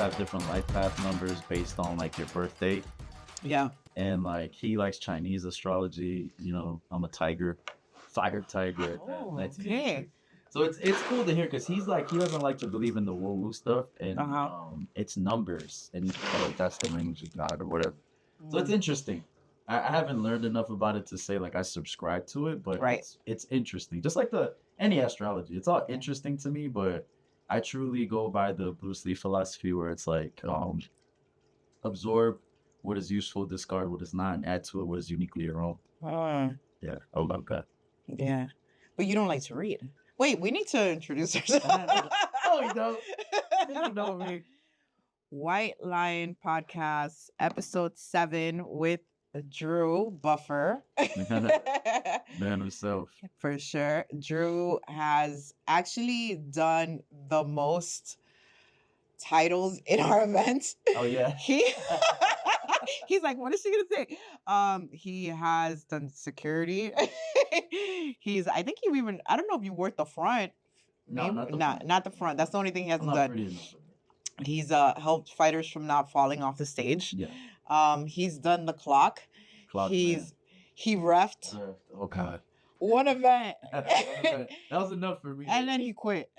have different life path numbers based on like your birth date. Yeah. And like he likes Chinese astrology. You know, I'm a tiger, fire tiger. Oh, 1983. okay. So it's cool to hear because he's like he doesn't like to believe in the woo woo stuff and it's numbers and like that's the language of God or whatever. So it's interesting. I haven't learned enough about it to say like I subscribe to it, but Right. it's interesting. Just like any astrology, it's all interesting to me. But I truly go by the Bruce Lee philosophy where it's like absorb what is useful, discard what is not, and add to it what is uniquely your own. Yeah, I love that. Yeah, but you don't like to read. Wait, we need to introduce ourselves. Oh, you know, you know me. White Lion Podcast, episode 7 with Drew Buffer. Man himself. For sure. Drew has actually done the most titles in our event. Oh, yeah. He's like, what is she gonna say? He has done security. I think he even, I don't know if you worked the front. No, Maybe, not not the front. That's the only thing he hasn't done. He's helped fighters from not falling off the stage. Yeah. He's done the clock. He refed oh God. one event. That was enough for me. And then he quit.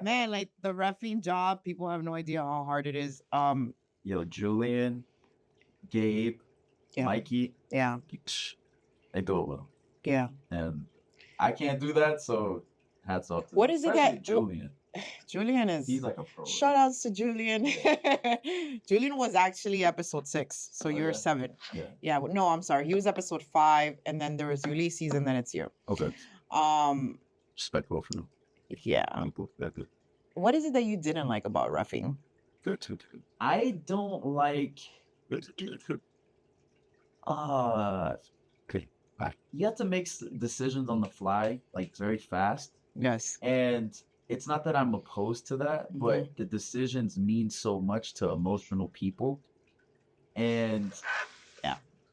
Man, like the reffing job, people have no idea how hard it is. Yo, Julian, Gabe, Mikey. Yeah. They do it well. Yeah. And I can't do that, so hats off to what them. is it that Julian? Julian He's like a pro. Shout outs to Julian. Julian was actually episode 6, so you're 7. Yeah. No, I'm sorry. He was episode 5, and then there was Ulysses, and then it's you. Okay. Respectful for them. Yeah. I'm cool. That's good. What is it that you didn't like about reffing? Good. I don't like. Okay. You have to make decisions on the fly, like very fast. Yes. And it's not that I'm opposed to that, but the decisions mean so much to emotional people. And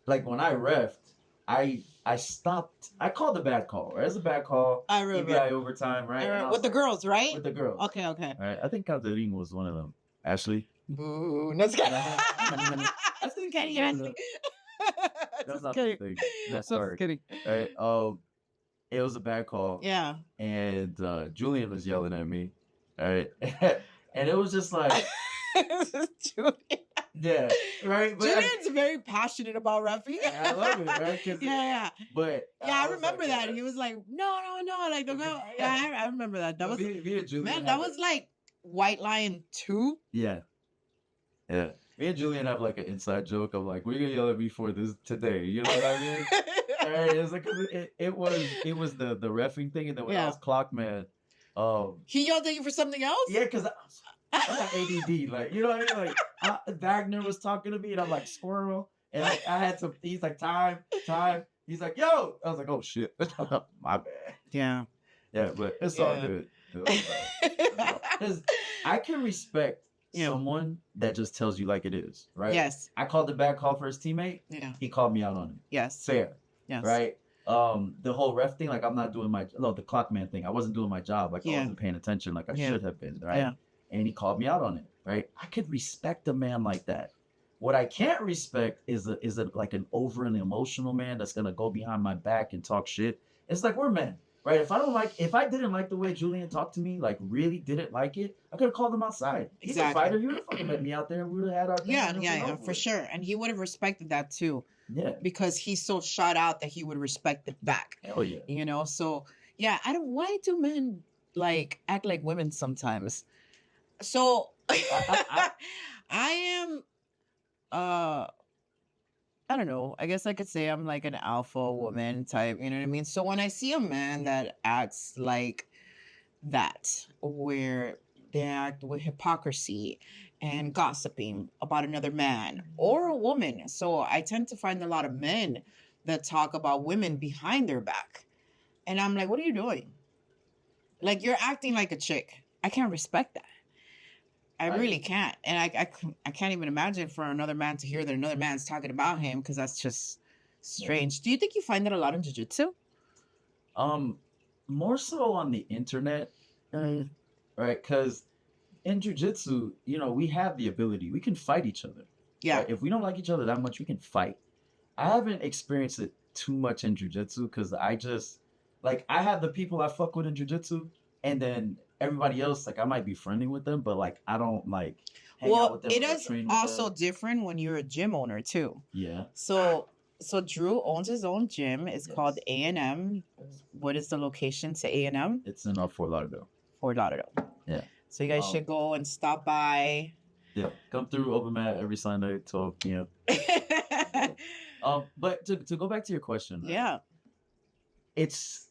like when I reffed, I stopped. I called a bad call. Right? It's a bad call. I remember. EBI overtime, right? With the girls, right? With the girls. Okay. All right. I think Catherine was one of them. Ashley. Boo. No, it's That's kidding. Ashley. That's not the thing. That's sorry. Kidding. All right. It was a bad call. Yeah. And Julian was yelling at me. All right. And it was just like. This is Julian. Yeah. Right. But Julian's very passionate about reffing. I love it, right? Yeah. But I remember like, that. He was like, no. Like, the girl. Yeah, I remember that. That was, me and Julian man, that was like White Lion 2. Yeah. Me and Julian have like an inside joke of like, we're gonna yell at me for this today. You know what I mean? Right? It's like it was the reffing thing, and then when I was Clockman, he yelled at you for something else? Yeah, because I got ADD, like, you know what I mean? Like Wagner was talking to me, and I'm like squirrel, and I had some. He's like time. He's like, yo. I was like, oh shit, my bad. Yeah, but it's all good. Because I can respect someone that just tells you like it is, right? Yes. I called the bad call for his teammate. Yeah. He called me out on it. Yes. Fair. Yes. Right. The whole ref thing, like I'm not doing the clock man thing. I wasn't doing my job. Like I wasn't paying attention like I should have been. Right. Yeah. And he called me out on it. Right. I could respect a man like that. What I can't respect is like an overly emotional man that's gonna go behind my back and talk shit. It's like we're men. Right, if I didn't like the way Julian talked to me, like really didn't like it, I could have called him outside. He's a fighter. He would have fucking let me out there. We would have had our thing. Yeah, for sure. And he would have respected that too. Yeah. Because he's so shot out that he would respect it back. Hell yeah. You know, so yeah, why do men like act like women sometimes? So I am I don't know. I guess I could say I'm like an alpha woman type, you know what I mean? So when I see a man that acts like that, where they act with hypocrisy and gossiping about another man or a woman. So I tend to find a lot of men that talk about women behind their back. And I'm like, what are you doing? Like, you're acting like a chick. I can't respect that. I really can't. And I can't even imagine for another man to hear that another man's talking about him, because that's just strange. Do you think you find that a lot in jiu-jitsu? More so on the internet, right? Because in jujitsu, you know, we have the ability. We can fight each other. Yeah. Right? If we don't like each other that much, we can fight. I haven't experienced it too much in jujitsu because I just like I have the people I fuck with in jujitsu, and then everybody else, like I might be friendly with them, but like I don't like hang out Well, with them it or is train with also them. different when you're a gym owner too. Yeah. So Drew owns his own gym. It's called Yes. A&M. What is the location to A&M? It's in Fort Lauderdale. Fort Lauderdale. Yeah. So you guys should go and stop by. Yeah. Come through open mat every Sunday, 12 p.m. But to go back to your question, right? Yeah. It's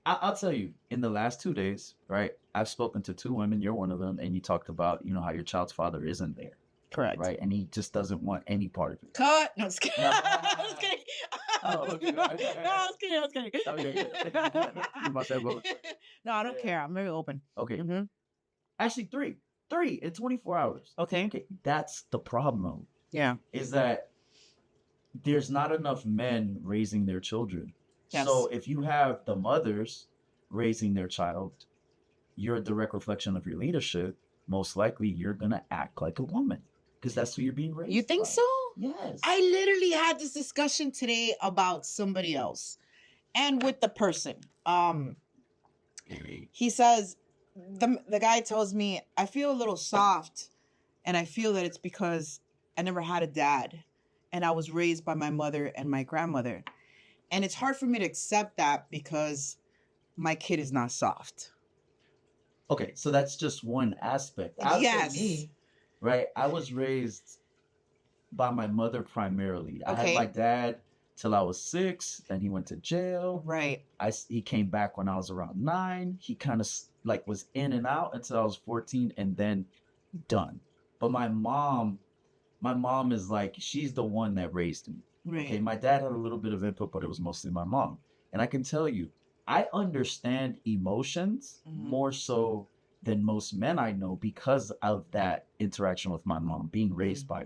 I'll tell you, in the last 2 days, right? I've spoken to two women. You're one of them, and you talked about, you know, how your child's father isn't there, Correct. right? And he just doesn't want any part of it. Cut. No, I'm just kidding. No. I was kidding. Oh, okay. No, I was kidding. I was kidding. Okay. My bad, bro. No, I don't care. I'm very open. Okay. Mm-hmm. Actually, three in 24 hours. Okay. Okay, that's the problem. Yeah. Is that there's not enough men raising their children. Yes. So if you have the mothers raising their child, you're a direct reflection of your leadership. Most likely, you're gonna act like a woman because that's who you're being raised. You think by. so? Yes. I literally had this discussion today about somebody else and with the person. He says, the guy tells me, I feel a little soft, and I feel that it's because I never had a dad and I was raised by my mother and my grandmother. And it's hard for me to accept that because my kid is not soft. Okay, so that's just one aspect. I'll say Yes. me, right? I was raised by my mother primarily. I Okay. had my dad till I was 6. Then he went to jail. Right. He came back when I was around 9. He kind of like was in and out until I was 14, and then done. But my mom is like, she's the one that raised me. Right. Okay, my dad had a little bit of input, but it was mostly my mom. And I can tell you, I understand emotions Mhm. more so than most men I know because of that interaction with my mom, being raised by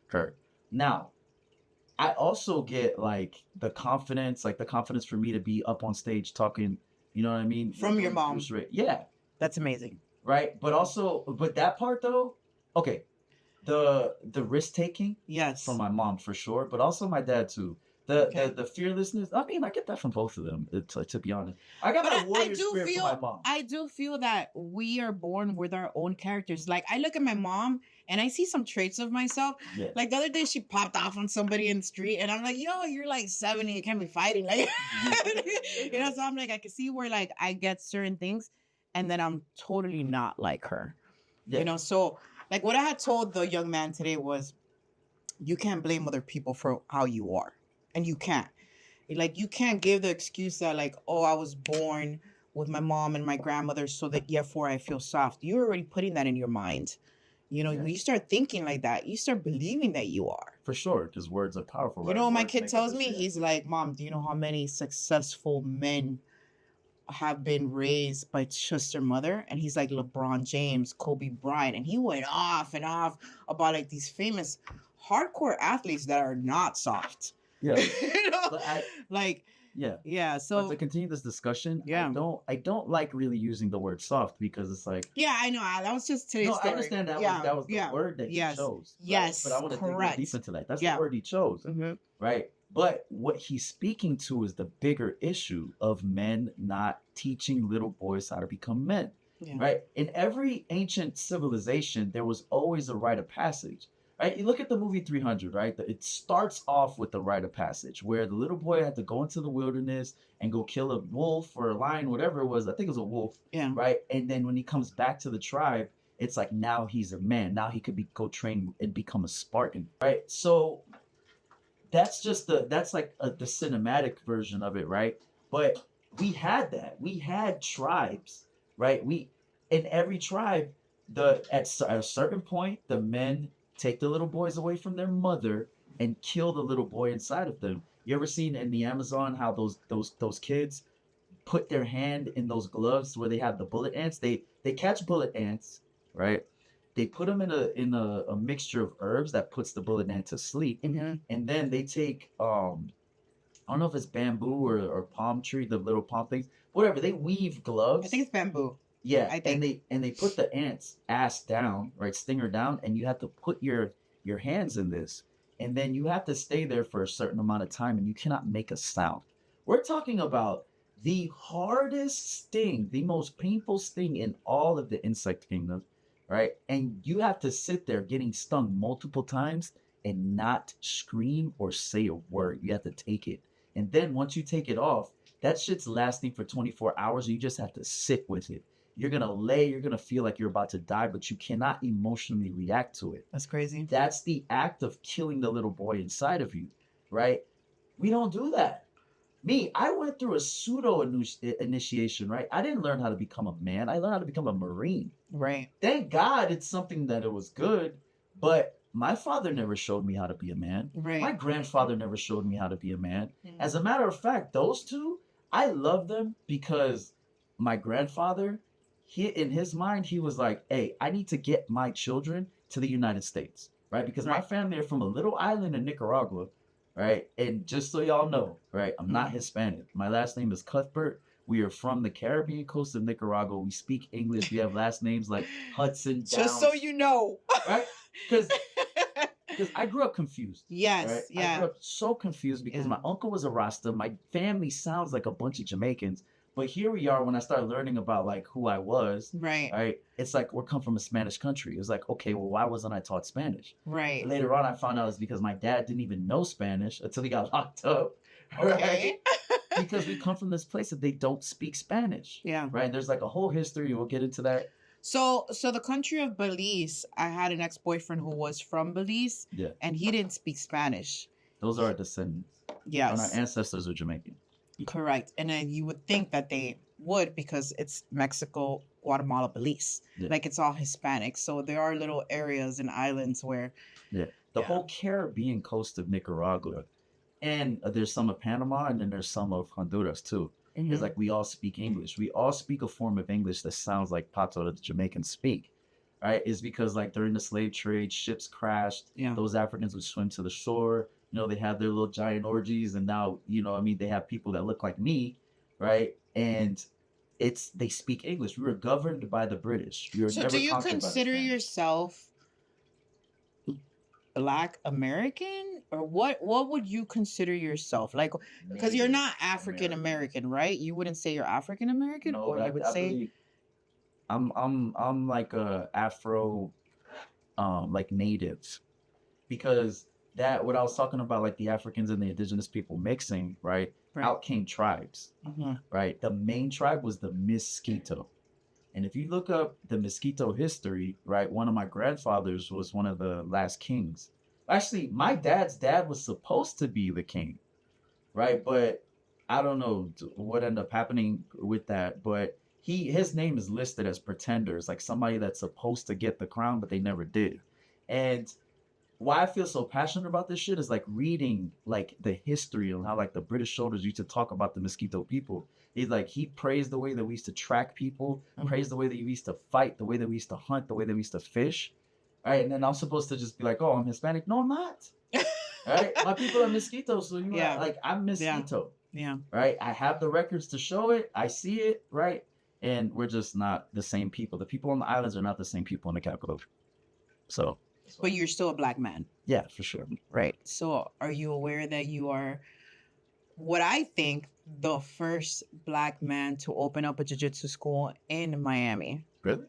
her. Now, I also get like the confidence for me to be up on stage talking, you know what I mean? From your mom. Yeah, That's amazing. right. But that part though, okay, the risk taking Yes. from my mom for sure, but also my dad too. The fearlessness. I mean, I get that from both of them. To be honest, I got my warrior spirit from my mom. I do feel that we are born with our own characters. Like I look at my mom and I see some traits of myself. Yeah. Like the other day, she popped off on somebody in the street, and I'm like, yo, you're like 70, you can't be fighting, like, you know. So I'm like, I can see where like I get certain things, and then I'm totally not like her, Yeah. you know. So like what I had told the young man today was, you can't blame other people for how you are. And you can't. Like, you can't give the excuse that, like, oh, I was born with my mom and my grandmother, so that therefore I feel soft. You're already putting that in your mind. You know, Yeah. when you start thinking like that, you start believing that you are. For sure, because words are powerful. You right? know what my Words kid make tells us me? shit. He's like, Mom, do you know how many successful men have been raised by just their mother? And he's like, LeBron James, Kobe Bryant. And he went off and off about like these famous hardcore athletes that are not soft. Yeah. You know? But yeah. Yeah. But So to continue this discussion, Yeah. I don't like really using the word soft because it's like yeah, I know. That was just today's no, I story. understand that Yeah, was the yeah. word that Yes. he chose. right? Yes, But I want to dig more correct. deep into that. That's Yeah. the word he chose. Mhm. Right. But what he's speaking to is the bigger issue of men not teaching little boys how to become men. Yeah. Right. In every ancient civilization, there was always a rite of passage. Right. You look at the movie 300, right? It starts off with the rite of passage where the little boy had to go into the wilderness and go kill a wolf or a lion, whatever it was. I think it was a wolf. Yeah. Right. And then when he comes back to the tribe, it's like now he's a man. Now he could go train and become a Spartan. Right. So that's just the cinematic version of it, right? But we had that. We had tribes, right? In every tribe, at a certain point, the men take the little boys away from their mother and kill the little boy inside of them. You ever seen in the Amazon how those kids put their hand in those gloves where they have the bullet ants? They catch bullet ants, right? They put them in a mixture of herbs that puts the bullet ant to sleep. Mhm. And then they take I don't know if it's bamboo or palm tree, the little palm things, whatever. They weave gloves. I think it's bamboo. Yeah, I and think. they put the ant's ass down, right, stinger down, and you have to put your hands in this, and then you have to stay there for a certain amount of time, and you cannot make a sound. We're talking about the hardest sting, the most painful sting in all of the insect kingdom, right? And you have to sit there getting stung multiple times and not scream or say a word. You have to take it, and then once you take it off, that shit's lasting for 24 hours. And you just have to sit with it. You're gonna feel like you're about to die, but you cannot emotionally react to it. That's crazy. That's the act of killing the little boy inside of you, right? We don't do that. Me, I went through a pseudo initiation, right? I didn't learn how to become a man. I learned how to become a Marine. Right. Thank God it's something that it was good, but my father never showed me how to be a man. Right. My grandfather never showed me how to be a man. Mm. As a matter of fact, those two, I love them because my grandfather, in his mind, he was like, hey, I need to get my children to the United States, right? Because my Right. family are from a little island in Nicaragua, right? And just so y'all know, right, I'm not Mhm. Hispanic. My last name is Cuthbert. We are from the Caribbean coast of Nicaragua. We speak English. We have last names like Hudson, Just so Downs, you know. right? Because I grew up confused. Right? Yes. I Yeah. grew up so confused because Yeah. my uncle was a Rasta. My family sounds like a bunch of Jamaicans. But here we are when I started learning about like who I was, Right. right? It's like we're come from a Spanish country. It's like, okay, well, why wasn't I taught Spanish? Right. Later on, I found out it's because my dad didn't even know Spanish until he got locked up, right? Okay. Because we come from this place that they don't speak Spanish, Yeah. right? There's like a whole history. We'll get into that. So the country of Belize, I had an ex-boyfriend who was from Belize, Yeah, and he didn't speak Spanish. those are our descendants. And our Yes. ancestors are Jamaican. Correct. And then you would think that they would because it's Mexico, Guatemala, Belize. Yeah. Like it's all Hispanic. So there are little areas and islands where Yeah, the Yeah. whole Caribbean coast of Nicaragua, and there's some of Panama, and then there's some of Honduras too. It's Mhm. like we all speak English. We all speak a form of English that sounds like Pato that the Jamaicans speak, right? Is because like during the slave trade, ships crashed. Yeah. Those Africans would swim to the shore. You know, they have their little giant orgies, and now I mean, they have people that look like me, right? And they speak English. We were governed by the British. We were So never do you conquered by the consider Spanish. yourself Black American, or what would you consider yourself? Like, because you're not African American, right? You wouldn't say you're African American, No, or but you would I say believe I'm like a Afro, like native, because that what I was talking about, like the Africans and the indigenous people mixing, right? Right. Out came tribes, Mhm. right? The main tribe was the Mosquito. And if you look up the Mosquito history, right, one of my grandfathers was one of the last kings. Actually, my dad's dad was supposed to be the king, right? But I don't know what ended up happening with that. But his name is listed as pretenders, like somebody that's supposed to get the crown, but they never did. And why I feel so passionate about this shit is like reading like the history and how like the British soldiers used to talk about the Mosquito people. He's like he praised the way that we used to track people, Mhm. praised the way that we used to fight, the way that we used to hunt, the way that we used to fish. Right. And then I'm supposed to just be like, oh, I'm Hispanic. No, I'm not. Right? My people are Mosquitoes, so Yeah. like I'm Mosquito. Yeah. Right? I have the records to show it. I see it, right? And we're just not the same people. The people on the islands are not the same people in the capital. So But you're still a Black man. yeah, for sure. Right. So are you aware that you are what I think the first Black man to open up a jiu-jitsu school in Miami? Really?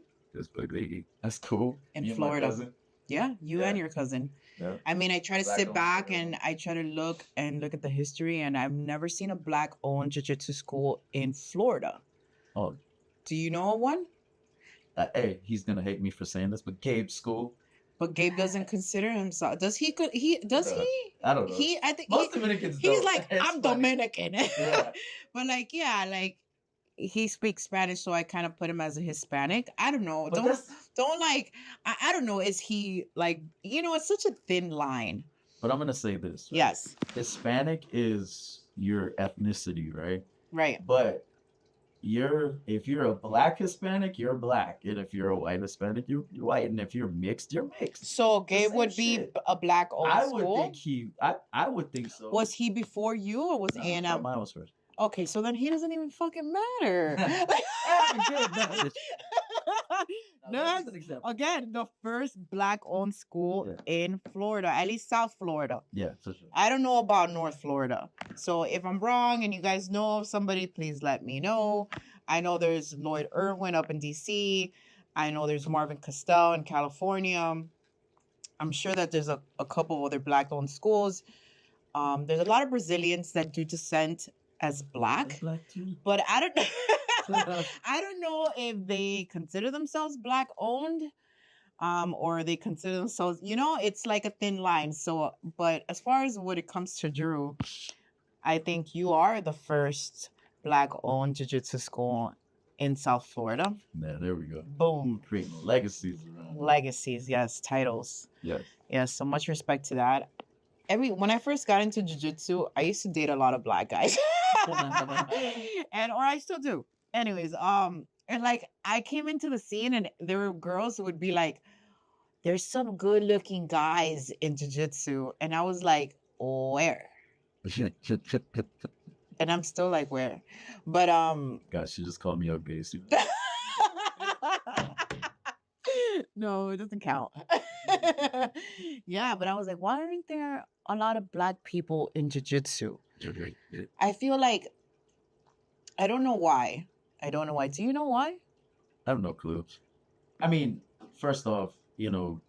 That's cool. In Me and my Florida. cousin. Yeah, you Yeah. and your cousin. Yeah. I mean, I try to Black sit owned back Florida. and I try to look at the history, and I've never seen a Black-owned jiu-jitsu school in Florida. Oh, Do you know of one? hey, he's gonna hate me for saying this, but Gabe's school. But Gabe doesn't consider himself. Does he? Does No, he? I don't know. I think Most Dominicans he's don't. like, It's I'm funny. Dominican. Yeah. But like, yeah, like he speaks Spanish, so I kind of put him as a Hispanic. I don't know. But that's Don't like. I don't know. Is he like? It's such a thin line. but I'm gonna say this. Right? Yes. Hispanic is your ethnicity, right? Right. But if you're a black Hispanic, you're black. And if you're a white Hispanic, you're white. And if you're mixed, you're mixed. So Gabe same would be shit. a Black-owned I would school. think I would think so. Was he before you, or was No, A I and thought M? mine was first. Okay, so then he doesn't even fucking matter. Good, no, Now, that's Next, an example. again, the first black-owned school Yeah. in Florida, at least South Florida. Yeah, for sure. I don't know about North Florida. So if I'm wrong and you guys know of somebody, please let me know. I know there's Lloyd Irwin up in DC. I know there's Marvin Castell in California. I'm sure that there's a couple other black-owned schools. There's a lot of Brazilians that do descent as black, Black too. but I don't I don't know if they consider themselves black-owned. Or they consider themselves, it's like a thin line. So, but as far as when it comes to Drew, I think you are the first black-owned jiu-jitsu school in South Florida. Yeah, there we go. Boom. Creating legacies around. Legacies, yes, titles. Yes. Yes, so much respect to that. When I first got into jiu-jitsu, I used to date a lot of black guys. or I still do. Anyways, and like I came into the scene and there were girls who would be like, there's some good looking guys in jiu-jitsu. And I was like, where? And I'm still like, where? But Gosh, she just called me up base. no, it doesn't count. Yeah, but I was like, why aren't there a lot of black people in jiu-jitsu? I feel like I don't know why. Do you know why? I have no clue. I mean, first off,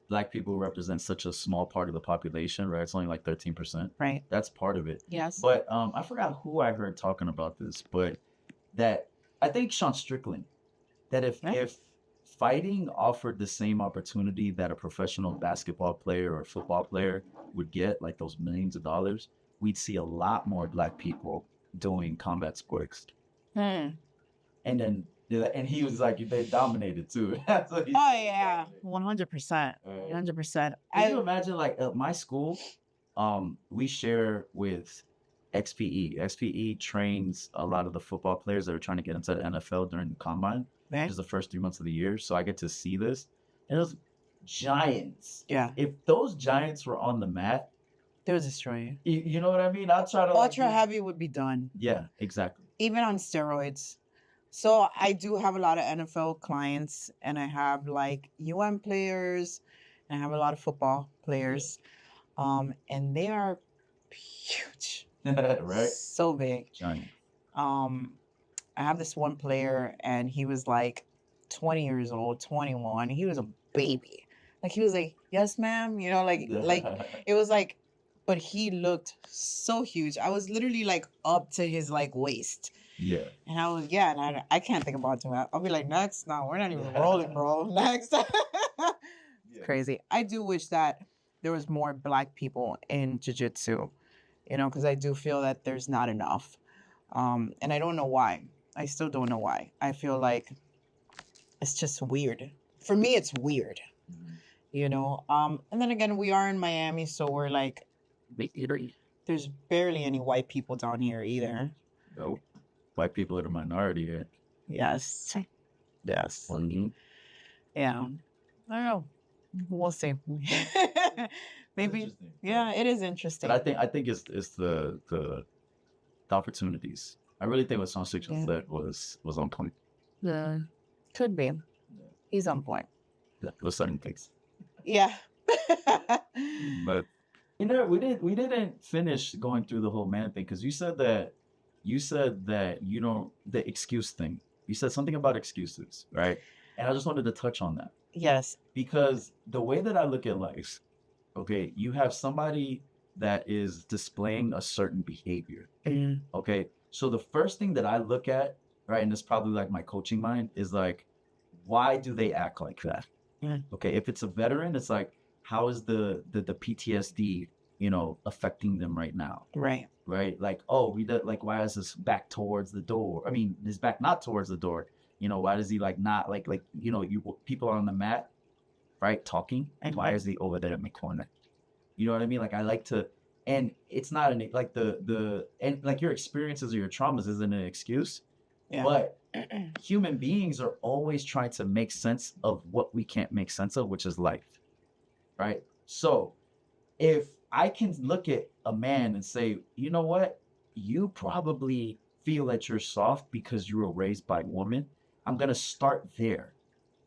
black people represent such a small part of the population, right? It's only like 13%. Right. That's part of it. Yes. But I forgot who I heard talking about this, but that I think Sean Strickland, that if fighting offered the same opportunity that a professional basketball player or football player would get, like those millions of dollars, we'd see a lot more black people doing combat sports. And then, and he was like, they dominated too. Oh yeah, 100%, 100%. Can you imagine, like at my school, we share with XPE. XPE trains a lot of the football players that are trying to get into the NFL during the combine. Right. Which is the first 3 months of the year, so I get to see this. And those giants. Yeah. If those giants were on the mat, they would destroy you. You know what I mean? I'll try to ultra heavy would be done. Yeah, exactly. Even on steroids. So I do have a lot of NFL clients, and I have like UN players, and I have a lot of football players, and they are huge, right? So big. Giant. I have this one player, and he was like 20 years old, 21. He was a baby. Like he was like, "Yes, ma'am," like it was like, but he looked so huge. I was literally like up to his like waist. Yeah. And I was, and I can't think about doing that. I'll be like, next. No, we're not even rolling, bro. Next. It's crazy. I do wish that there was more black people in jiu-jitsu, because I do feel that there's not enough. And I don't know why. I still don't know why. I feel like it's just weird. For me, it's weird, And then again, we are in Miami, so we're like, there's barely any white people down here either. No. White people are the minority here. Yes. Yes. Mm-hmm. Yeah. I don't know. We'll see. Maybe. Yeah, it is interesting. But I think it's the opportunities. I really think what Sean Strickland said was on point. Yeah. Could be. He's on point. Yeah, with certain things. Yeah. But we didn't finish going through the whole man thing, because you said that you don't, the excuse thing. You said something about excuses, right? And I just wanted to touch on that. Yes. Because the way that I look at life, okay, you have somebody that is displaying a certain behavior. Mm. Okay. So the first thing that I look at, right, and it's probably like my coaching mind, is like, why do they act like that? Mm. Okay. If it's a veteran, it's like, how is the PTSD, affecting them right now? Right. Right? Like, oh, why is his back towards the door? I mean, his back not towards the door. Why does he not people on the mat, right, talking, and why is he over there in the corner? You know what I mean? Like, I like to, and it's not like and like your experiences or your traumas isn't an excuse, but human beings are always trying to make sense of what we can't make sense of, which is life, right? So if I can look at a man and say, you know what, you probably feel that you're soft because you were raised by a woman. I'm going to start there.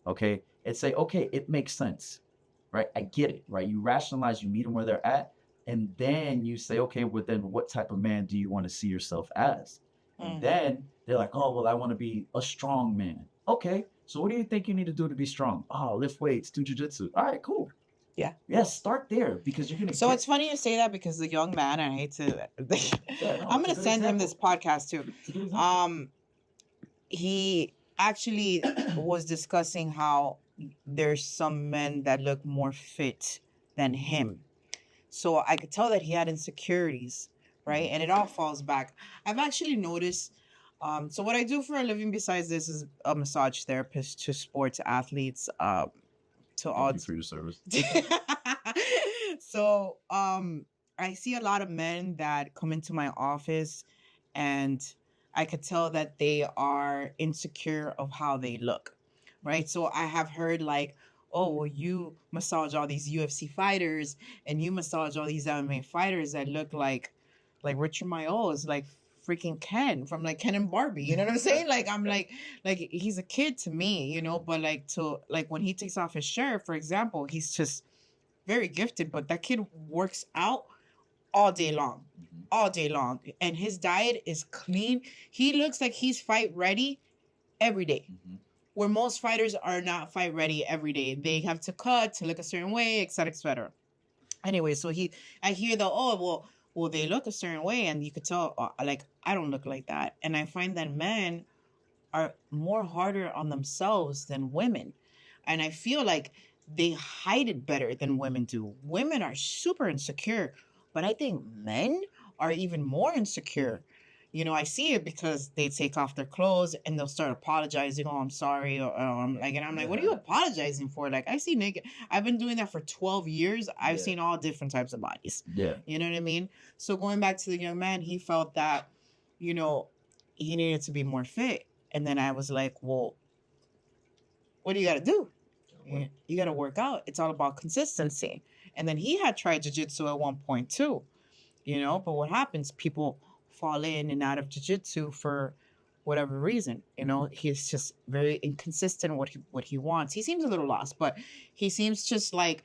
okay, and say, okay, it makes sense, right? I get it, right? You rationalize, you meet them where they're at, and then you say, okay, well, then what type of man do you want to see yourself as? And Mm. then they're like, oh, well, I want to be a strong man. Okay, so what do you think you need to do to be strong? Oh, lift weights, do jujitsu. All right, cool. Yeah. Yeah, start there because you're gonna So get. it's funny you say that because the young man, I hate to, Yeah, no, I'm it's a gonna good send him this example. podcast too. It's a good example. He actually was discussing how there's some men that look more fit than him. So I could tell that he had insecurities, right? And it all falls back. I've actually noticed. So what I do for a living besides this is a massage therapist to sports athletes, to all. Thank you for your service. So I see a lot of men that come into my office, and I could tell that they are insecure of how they look, right? So I have heard like, oh, well, you massage all these UFC fighters and you massage all these MMA fighters that look like Richard Mayo's, like freaking Ken from like Ken and Barbie. You know what I'm saying? Like I'm like he's a kid to me, you know, but like to like when he takes off his shirt, for example, he's just very gifted, but that kid works out all day long, all day long. And his diet is clean. He looks like he's fight ready every day. Where most fighters are not fight ready every day. They have to cut to look a certain way, etc., etc. Anyway, so I hear the, oh, well, they look a certain way, and you could tell, like, I don't look like that. And I find that men are more harder on themselves than women. And I feel like they hide it better than women do. Women are super insecure, but I think men are even more insecure. You know, I see it because they take off their clothes and they'll start apologizing. Oh, I'm sorry. Or like, and I'm like, what are you apologizing for? Like, I see naked. I've been doing that for 12 years. I've Yeah. seen all different types of bodies. Yeah. You know what I mean? So going back to the young man, he felt that, you know, he needed to be more fit. And then I was like, well, what do you got to do? You got to work out. It's all about consistency. And then he had tried jiu-jitsu at one point too, you know, but what happens? People fall in and out of jiu-jitsu for whatever reason. You know, he's just very inconsistent what he wants. He seems a little lost, but he seems just like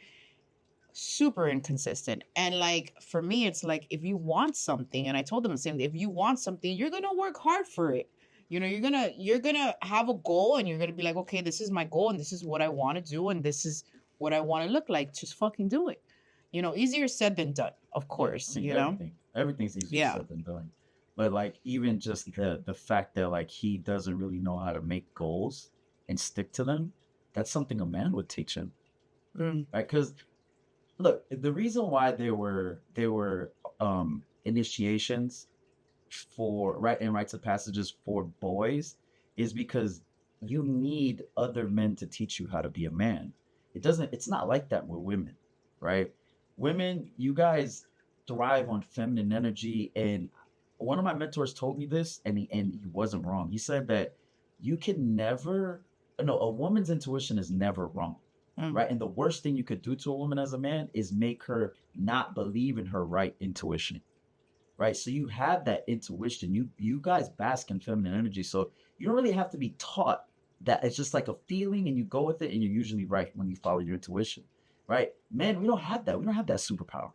super inconsistent. And like for me, it's like if you want something, and I told him the same thing, if you want something, you're gonna work hard for it. You know, you're gonna have a goal and you're gonna be like, okay, this is my goal and this is what I want to do and this is what I want to look like. Just fucking do it. You know, easier said than done, of course. I mean, You know? everything's easier Yeah. said than done. But like even just the fact that like he doesn't really know how to make goals and stick to them, that's something a man would teach him, Mm. right? Because look, the reason why there were initiations for right and rites of passages for boys is because you need other men to teach you how to be a man. It's not like that with women, right? Women, you guys thrive on feminine energy, and one of my mentors told me this, and he wasn't wrong. He said that you can never, no, a woman's intuition is never wrong, Mm. right? And the worst thing you could do to a woman as a man is make her not believe in her right intuition, right? So you have that intuition. You guys bask in feminine energy, so you don't really have to be taught that. It's just like a feeling, and you go with it, and you're usually right when you follow your intuition, right? Men, we don't have that. We don't have that superpower,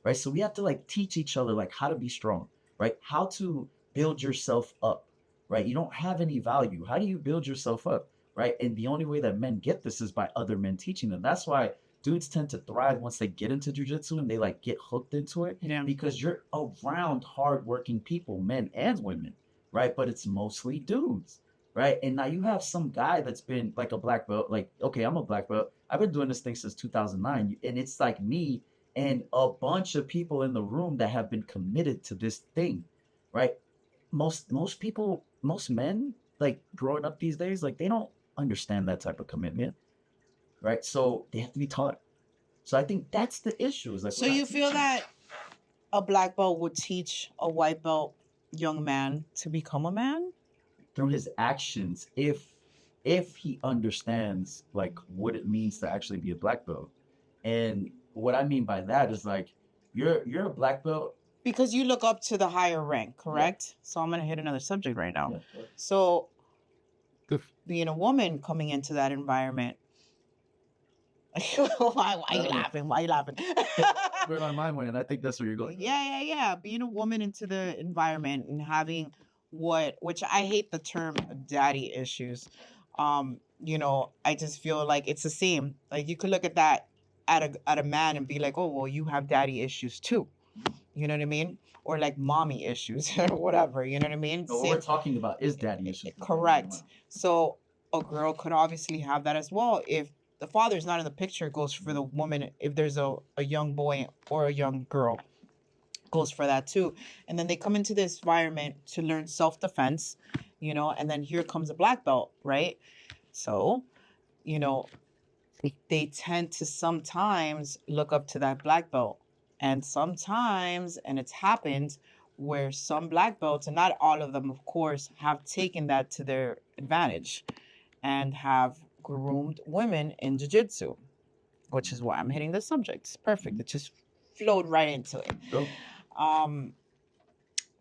right? So we have to like teach each other like how to be strong, right? How to build yourself up, right? You don't have any value. How do you build yourself up, right? And the only way that men get this is by other men teaching them. That's why dudes tend to thrive once they get into jujitsu and they like get hooked into it, Yeah. because you're around hardworking people, men and women, right? But it's mostly dudes, right? And now you have some guy that's been like a black belt, like, okay, I'm a black belt. I've been doing this thing since 2009. And it's like me and a bunch of people in the room that have been committed to this thing, right? Most people, most men, like growing up these days, like they don't understand that type of commitment, right? So they have to be taught. So I think that's the issue. Is like, So you feel that a black belt would teach a white belt young man to become a man? through his actions, if he understands like what it means to actually be a black belt. And what I mean by that is like you're a black belt. Because you look up to the higher rank, correct? So I'm gonna hit another subject right now. Yeah. So being a woman coming into that environment. Why I you don't know. laughing? Why you laughing? Where my mind went, and I think that's where you're going. Yeah. Being a woman into the environment and having which I hate the term daddy issues. I just feel like it's the same. Like you could look at that at a man and be like, oh well, you have daddy issues too. You know what I mean? Or like mommy issues or whatever. You know what I mean? But what we're talking about is daddy issues. Correct. So a girl could obviously have that as well. If the father's not in the picture, it goes for the woman. If there's a young boy or a young girl, goes for that too. And then they come into this environment to learn self-defense, and then here comes a black belt, right? So, you know, they tend to sometimes look up to that black belt. And sometimes, and it's happened where some black belts, and not all of them, of course, have taken that to their advantage and have groomed women in jiu-jitsu, which is why I'm hitting the subject. It's perfect. It just flowed right into it. Go.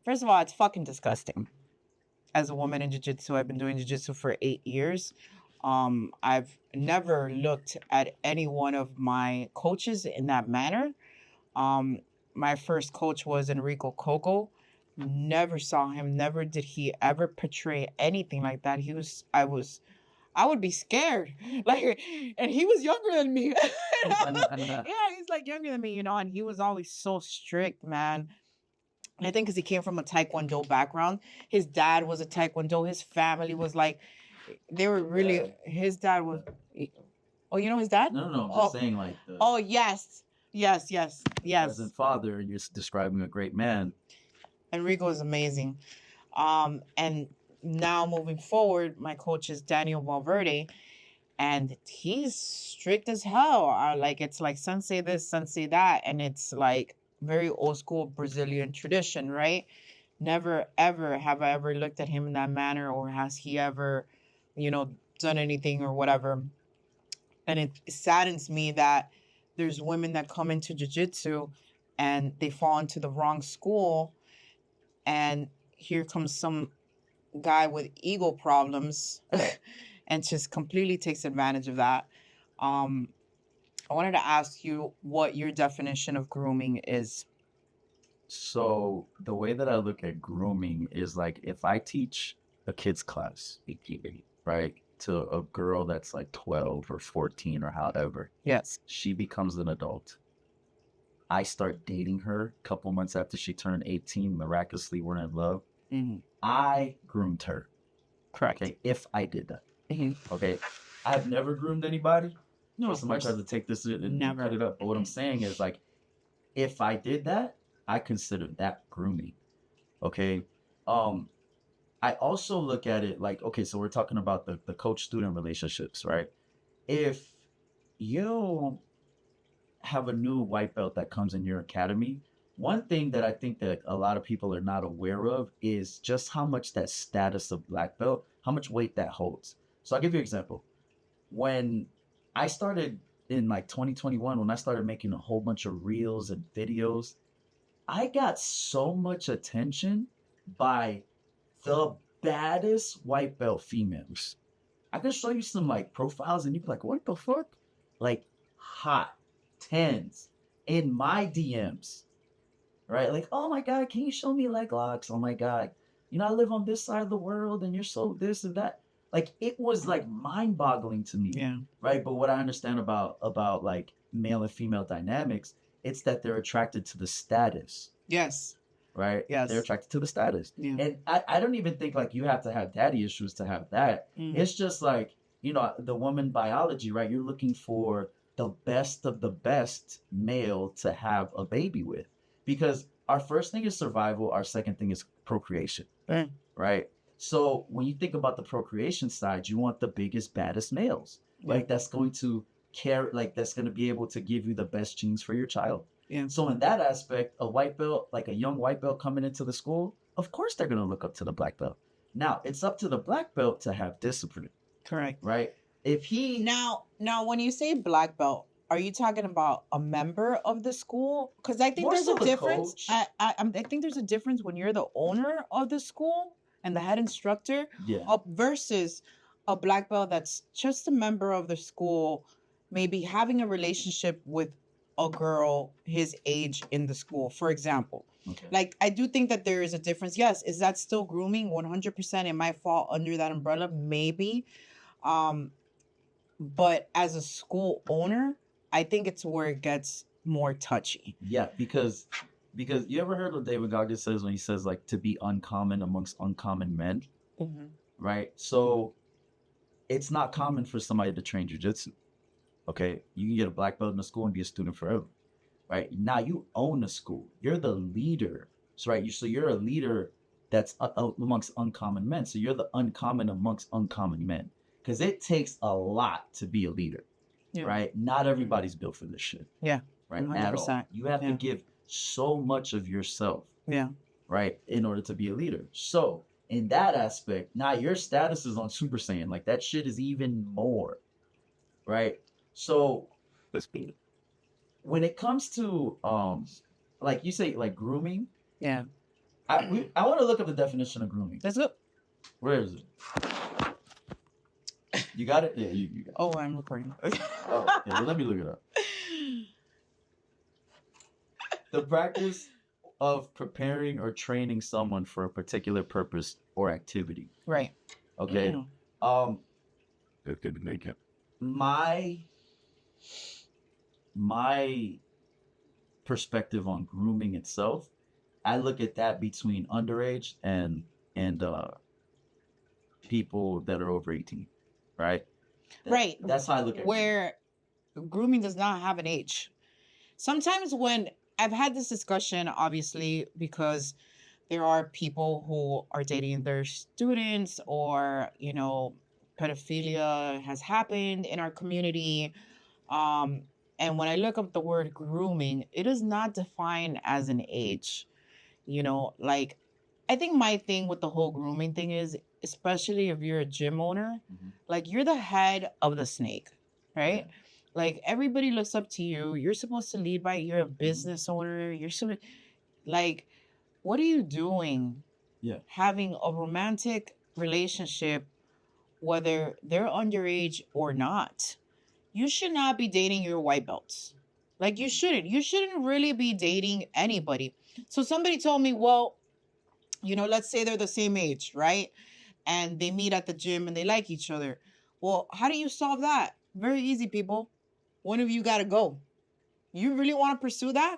First of all, it's fucking disgusting. As a woman in jiu-jitsu, I've been doing jiu-jitsu for 8 years. I've never looked at any one of my coaches in that manner. My first coach was Enrico Coco. Never saw him. Never did he ever portray anything like that. I would be scared. Like, and he was younger than me. Yeah, he's like younger than me, and he was always so strict, man. And I think because he came from a Taekwondo background, his dad was a Taekwondo. His family was like, they were really. His dad was. Oh, you know his dad? No. I'm just saying, like. Oh yes. As a father, you're describing a great man. Enrico is amazing. And now moving forward, my coach is Daniel Valverde, and he's strict as hell. Like it's like sensei this, sensei that, and it's like very old school Brazilian tradition, right? Never ever have I ever looked at him in that manner, or has he ever, done anything or whatever. And it saddens me that there's women that come into jiu-jitsu and they fall into the wrong school, and here comes some guy with ego problems and just completely takes advantage of that. I wanted to ask you what your definition of grooming is. So the way that I look at grooming is like if I teach a kids class, right, to a girl that's like 12 or 14 or however, Yes. she becomes an adult. I start dating her a couple months after she turned 18. Miraculously, we're in love. Mm-hmm. I groomed her. Correct. Okay, if I did that. Mm-hmm. Okay, I've never groomed anybody. No, Somebody tries to take this and Never. cut it up. But what I'm saying is like, if I did that, I consider that grooming. Okay. I also look at it like, okay, so we're talking about the coach-student relationships, right? If you have a new white belt that comes in your academy, one thing that I think that a lot of people are not aware of is just how much that status of black belt, how much weight that holds. So I'll give you an example. When I started in like 2021, when I started making a whole bunch of reels and videos, I got so much attention by the baddest white belt females. I can show you some like profiles and you'd be like, what the fuck? Like hot 10s in my DMs, right? Like, oh my God, can you show me leg locks? Oh my God. I live on this side of the world and you're so this and that. Like it was like mind boggling to me. Yeah. Right. But what I understand about like male and female dynamics, it's that they're attracted to the status. Yes. Right? Yes. They're attracted to the status. Yeah. And I don't even think like you have to have daddy issues to have that. It's just like, the woman biology, right? You're looking for the best of the best male to have a baby with. Because our first thing is survival, our second thing is procreation. Right? So when you think about the procreation side, you want the biggest, baddest males. Like that's going to care, like that's going to be able to give you the best genes for your child. Yeah. So in that aspect, a white belt, like a young white belt coming into the school, of course they're going to look up to the black belt. Now, it's up to the black belt to have discipline. Correct. Right? If he Now when you say black belt, are you talking about a member of the school? Because I think More there's so a the difference. coach. I think there's a difference when you're the owner of the school and the head instructor, Yeah. versus a black belt that's just a member of the school, maybe having a relationship with a girl his age in the school, for example. Okay. Like, I do think that there is a difference. Yes, is that still grooming? 100%. It might fall under that umbrella, maybe. Um, but as a school owner, I think it's where it gets more touchy. Yeah, because you ever heard what David Goggins says when he says like to be uncommon amongst uncommon men, Mhm. right? So it's not common for somebody to train jujitsu. Okay, you can get a black belt in the school and be a student forever, right? Now you own the school. You're the leader, so right. So you're a leader that's amongst uncommon men. So you're the uncommon amongst uncommon men, because it takes a lot to be a leader, Yeah. right? Not everybody's built for this shit, Yeah. right? At all. 100%. You have to Yeah. give so much of yourself, Yeah. right, in order to be a leader. So in that aspect, now your status is on Super Saiyan. Like that shit is even more, right? So when it comes to like you say, like grooming, Yeah. I want to look up the definition of grooming. Let's go. Where is it? You got it? Yeah, you got it. Oh, I'm recording. Oh, yeah, well, let me look it up. The practice of preparing or training someone for a particular purpose or activity. Right. Okay. Mhm. That's good to make it. My perspective on grooming itself, I look at that between underage and people that are over 18, right? Right. That's how I look at it. Where grooming does not have an age. Sometimes when I've had this discussion, obviously, because there are people who are dating their students, or, pedophilia has happened in our community. And when I look up the word grooming, it is not defined as an age. Like, I think my thing with the whole grooming thing is, especially if you're a gym owner, Mhm. like, you're the head of the snake, right? Yeah. Like, everybody looks up to you. You're supposed to lead by, you're a business owner. You're supposed, like, what are you doing? Yeah. Having a romantic relationship, whether they're underage or not. You should not be dating your white belts. Like, you shouldn't. You shouldn't really be dating anybody. So somebody told me, well, let's say they're the same age, right? And they meet at the gym and they like each other. Well, how do you solve that? Very easy, people. One of you got to go. You really want to pursue that?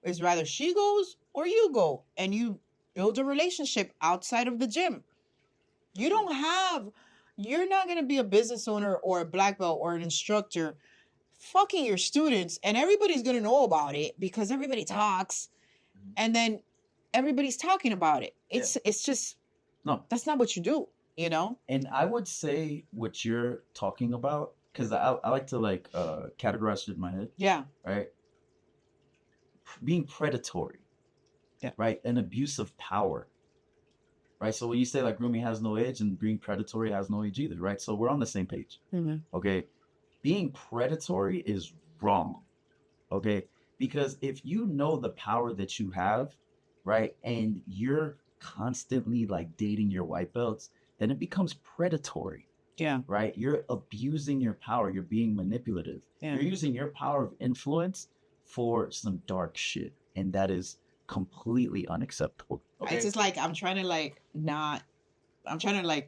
It's rather she goes or you go, and you build a relationship outside of the gym. You're not going to be a business owner or a black belt or an instructor fucking your students, and everybody's going to know about it because everybody talks, and then everybody's talking about it. It's just, No. that's not what you do, And I would say what you're talking about, because I like to categorize it in my head. Yeah. Right. Being predatory. Yeah. Right. An abuse of power. Right. So when you say like grooming has no age and being predatory has no age either. Right. So we're on the same page. Mm-hmm. Okay. Being predatory is wrong. Okay. Because if you know the power that you have, right, and you're constantly like dating your white belts, then it becomes predatory. Yeah. Right? You're abusing your power. You're being manipulative. Yeah. You're using your power of influence for some dark shit. And that is completely unacceptable. Okay? It's just like, I'm trying to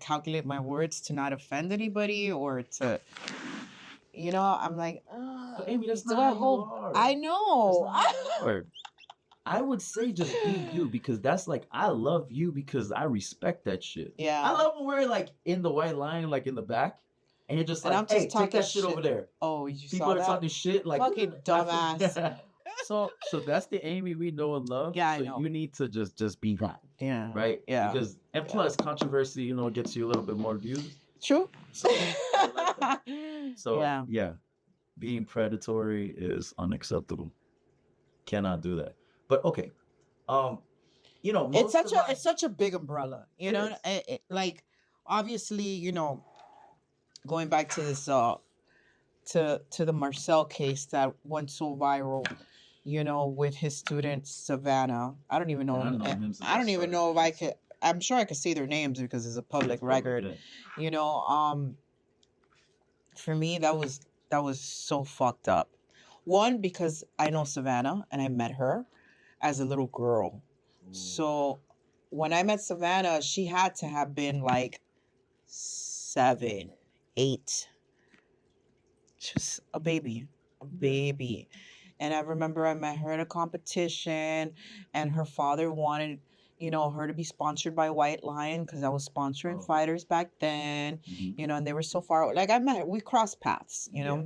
calculate my words to not offend anybody, or to, I'm like, But Amy, that's do not I how you hold? are. I know. Or I would say just be you, because that's like, I love you because I respect that shit. Yeah. I love when we're like in the white line, like in the back, and you're just And like, I'm just hey, take talking that shit over there. Oh, you People saw are that? talking shit like Fucking dumbass. So that's the Amy we know and love. Yeah, I so know. you need to just be that, Yeah. right? Yeah. Because plus controversy, gets you a little bit more views. True. So, Yeah. yeah, being predatory is unacceptable. Cannot do that. But okay, most It's such a big umbrella, like, obviously, going back to this to the Marcel case that went so viral, with his student Savannah. I don't even know. I don't know him, so I don't even know if I could. I'm sure I could say their names because it's a public record. Yeah. You know, for me that was so fucked up. One, because I know Savannah and I met her as a little girl. So when I met Savannah, she had to have been like 7, 8, just a baby, a baby. And I remember I met her at a competition, and her father wanted, her to be sponsored by White Lion because I was sponsoring Oh. fighters back then, Mhm. and they were so far. Like I met her, we crossed paths, Yeah.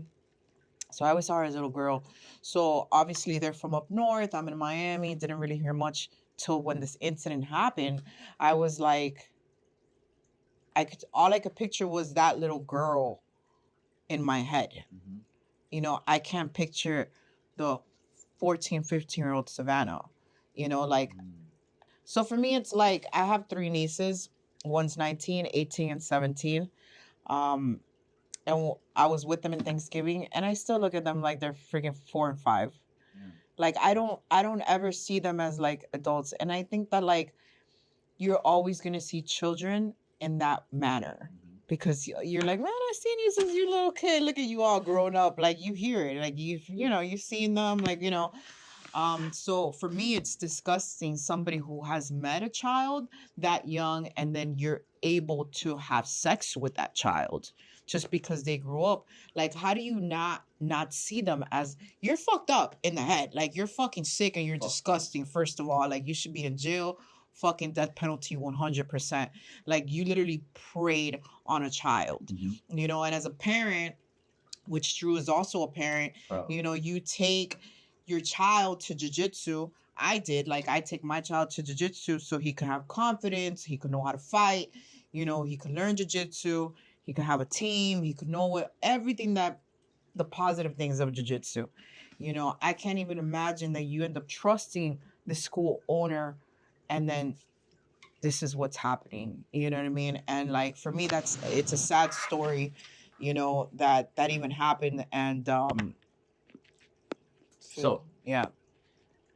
So I always saw her as a little girl. So obviously they're from up north. I'm in Miami. Didn't really hear much till when this incident happened. I was like, all I could picture was that little girl in my head. Mhm. I can't picture the 14, 15-year-old Savannah. Like, Mm. so for me, it's like I have 3 nieces. One's 19, 18, and 17. Um, and I was with them in Thanksgiving, and I still look at them like they're freaking 4 and 5. Yeah. Like I don't ever see them as like adults, and I think that like you're always gonna see children in that manner. Mhm. Because you're like, man, I've seen you since you're a little kid. Look at you all grown up. Like you hear it. Like you've seen them. Like, so for me, it's disgusting. Somebody who has met a child that young, and then you're able to have sex with that child just because they grew up. Like, how do you not see them as you're fucked up in the head? Like you're fucking sick and you're disgusting. First of all, like you should be in jail. Fucking death penalty 100%. Like you literally preyed on a child, Mhm. and as a parent, which Drew is also a parent, Bro. you take your child to jujitsu. I did. Like, I take my child to jujitsu so he can have confidence, he can know how to fight, he can learn jujitsu, he can have a team, he could know everything that the positive things of jujitsu. I can't even imagine that you end up trusting the school owner and then this is what's happening. You know what I mean? And like for me, it's a sad story, that even happened. And So yeah.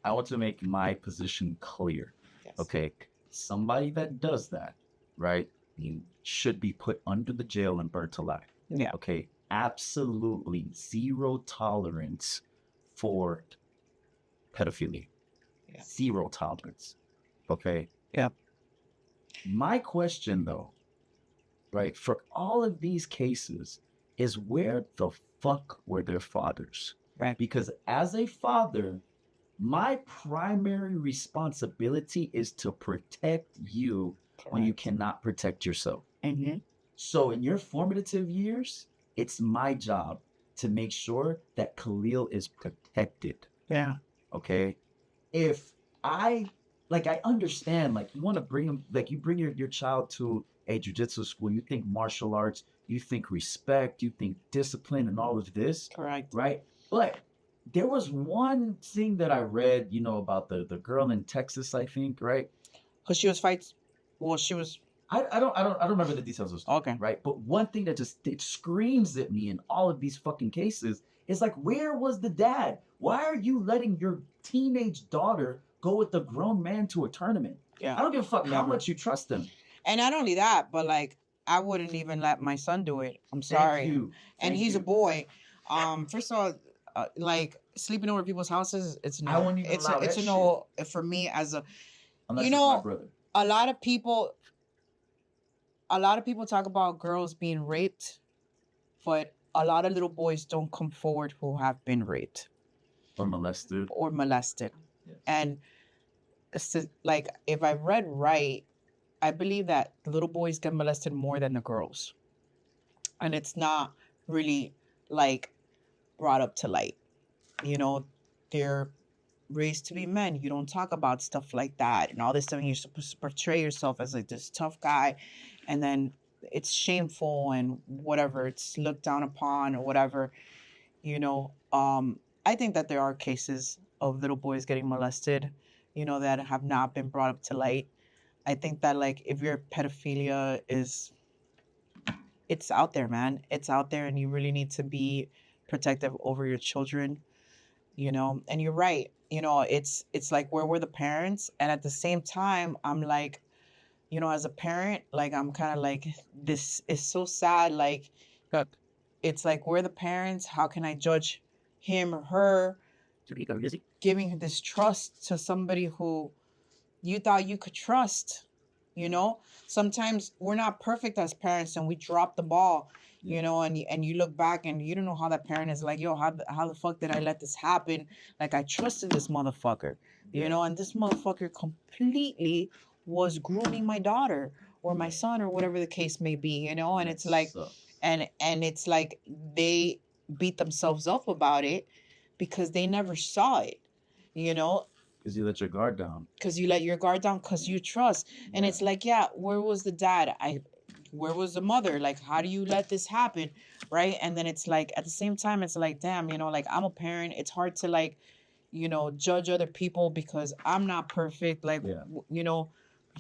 I want to make my position clear. Yes. Okay. Somebody that does that, right? You should be put under the jail and burnt alive. Yeah. Okay. Absolutely zero tolerance for pedophilia. Yeah. Zero tolerance. Okay. Yeah. My question though, right, for all of these cases is where the fuck were their fathers? Right. Because as a father, my primary responsibility is to protect you when you cannot protect yourself. Mm-hmm. So in your formative years, it's my job to make sure that Khalil is protected. Yeah. Okay. If I I understand, like you want to bring him, like you bring your child to a jujitsu school, you think martial arts, you think respect, you think discipline and all of this, Correct. right? But there was one thing that I read, about the girl in Texas, I think, right? Because she was fights. Well, she was. I don't remember the details of the story, Okay. right? But one thing that just it screams at me in all of these fucking cases is like, where was the dad? Why are you letting your teenage daughter go with a grown man to a tournament? Yeah. I don't give a fuck how Never. much you trust him. And not only that, but like I wouldn't even let my son do it. I'm Thank sorry. you. And Thank he's you. a boy. First of all, like sleeping over people's houses, it's no. I won't even allow it's that a no for me as a. Unless You it's know, my brother. a lot of people talk about girls being raped, but a lot of little boys don't come forward who have been raped Or molested. or molested. Yes. And like if I read right, I believe that the little boys get molested more than the girls. And it's not really like brought up to light. They're raised to be men. You don't talk about stuff like that and all this stuff. And you're supposed to portray yourself as like this tough guy, and then it's shameful and whatever. It's looked down upon or whatever. I think that there are cases of little boys getting molested, that have not been brought up to light. I think that like if your pedophilia it's out there, man. It's out there, and you really need to be protective over your children. And you're right. It's like where were the parents? And at the same time, I'm like, as a parent, like I'm kind of like, this is so sad. Like, Cut. it's like, we're the parents. How can I judge him or her To be busy. giving this trust to somebody who you thought you could trust? Sometimes we're not perfect as parents and we drop the ball, and you look back and you don't know how that parent is like, yo, how the fuck did I let this happen? Like, I trusted this motherfucker, and this motherfucker completely was grooming my daughter or my son or whatever the case may be, and it's like, and it's like they beat themselves up about it because they never saw it, you know because you let your guard down. because you let your guard down because you trust. And it's like, yeah, where was the dad? Where was the mother? Like, how do you let this happen? Right. And then it's like, at the same time, it's like, damn, like, I'm a parent. It's hard to, like, judge other people because I'm not perfect. Like,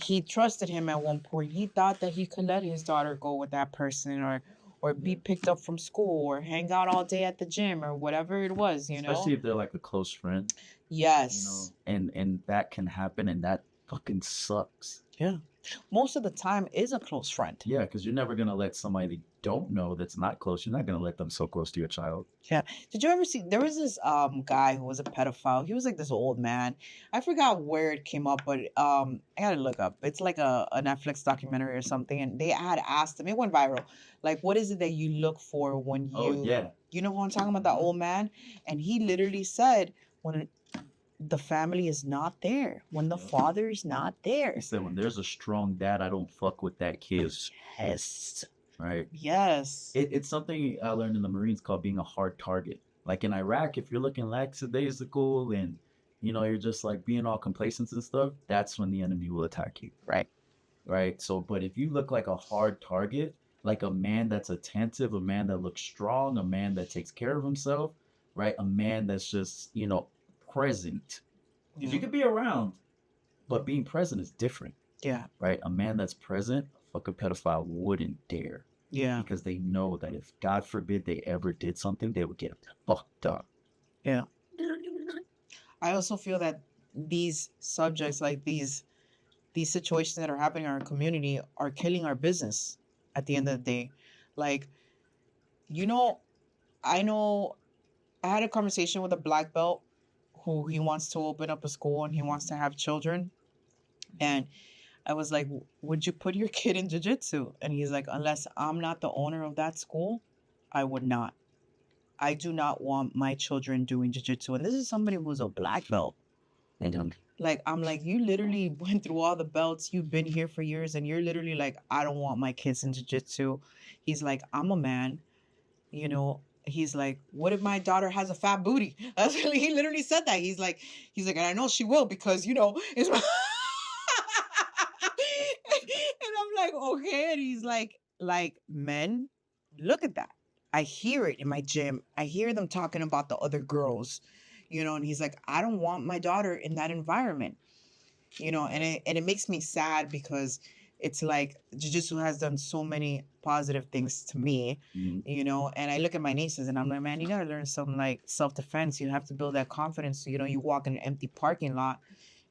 he trusted him at one point. He thought that he could let his daughter go with that person, or be picked up from school, or hang out all day at the gym, or whatever it was, Especially if they're like a close friend. Yes. And that can happen, and that fucking sucks. Yeah. Most of the time is a close friend. Yeah, because you're never gonna let somebody that you don't know that's not close. You're not gonna let them so close to your child. Yeah. Did you ever see? There was this guy who was a pedophile. He was like this old man. I forgot where it came up, but I gotta look up. It's like a Netflix documentary or something, and they had asked him. It went viral. Like, what is it that you look for when you? Oh yeah. You know who I'm talking about? That old man, and he literally said, when the family is not there, when the father is not there. He said, when there's a strong dad, I don't fuck with that kid. Yes. Right. Yes. It's something I learned in the Marines called being a hard target. Like in Iraq, if you're looking lackadaisical and you're just like being all complacent and stuff, that's when the enemy will attack you. Right. Right. So, but if you look like a hard target, like a man that's attentive, a man that looks strong, a man that takes care of himself, right? A man that's just, present. Yeah. You could be around, but being present is different. Yeah. Right? A man that's present, a fucking pedophile wouldn't dare. Yeah. Because they know that if, God forbid, they ever did something, they would get fucked up. Yeah. I also feel that these subjects, like these situations that are happening in our community, are killing our business at the end of the day. Like, I know I had a conversation with a black belt who he wants to open up a school and he wants to have children. And I was like, would you put your kid in jiu-jitsu? And he's like, unless I'm not the owner of that school, I would not. I do not want my children doing jiu-jitsu. And this is somebody who's a black belt. Like, I'm like, you literally went through all the belts. You've been here for years. And you're literally like, I don't want my kids in jiu-jitsu. He's like, I'm a man. He's like, what if my daughter has a fat booty? He literally said that. He's like, and I know she will because, it's my... And I'm like, okay. And he's like, men, look at that. I hear it in my gym. I hear them talking about the other girls, and he's like, I don't want my daughter in that environment, and it makes me sad because it's like jiu-jitsu has done so many positive things to me, and I look at my nieces and I'm like, man, you gotta learn something like self-defense. You have to build that confidence. So, you walk in an empty parking lot,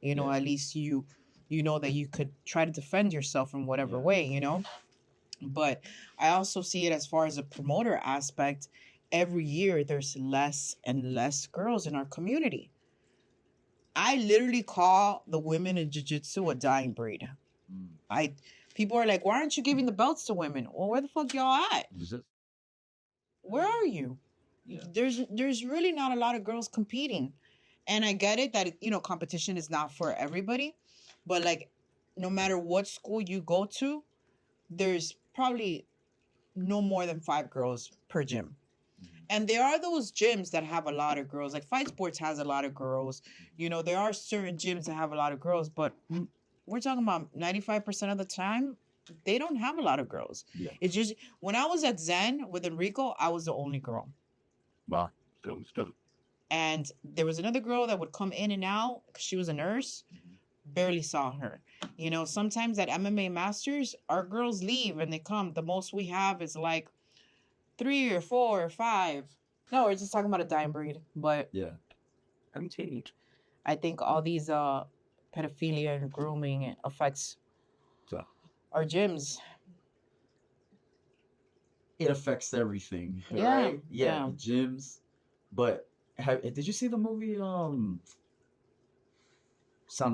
at least you know that you could try to defend yourself in whatever way, But I also see it as far as a promoter aspect. Every year there's less and less girls in our community. I literally call the women in jiu-jitsu a dying breed. People are like, why aren't you giving the belts to women? Well, where the fuck y'all at? Where are you? Yeah. There's really not a lot of girls competing. And I get it that, competition is not for everybody. But, like, no matter what school you go to, there's probably no more than 5 girls per gym. And there are those gyms that have a lot of girls. Like, Fight Sports has a lot of girls. There are certain gyms that have a lot of girls. But we're talking about 95% of the time, they don't have a lot of girls. Yeah. It's just, when I was at Zen with Enrico, I was the only girl. Wow. And there was another girl that would come in and out because she was a nurse. Barely saw her. Sometimes at MMA Masters, our girls leave and they come. The most we have is like 3 or 4 or 5. No, we're just talking about a dying breed. But yeah, I think all these pedophilia and grooming affects our gyms. It affects everything, Yeah, right? Yeah, yeah. the gyms. But did you see the movie Sound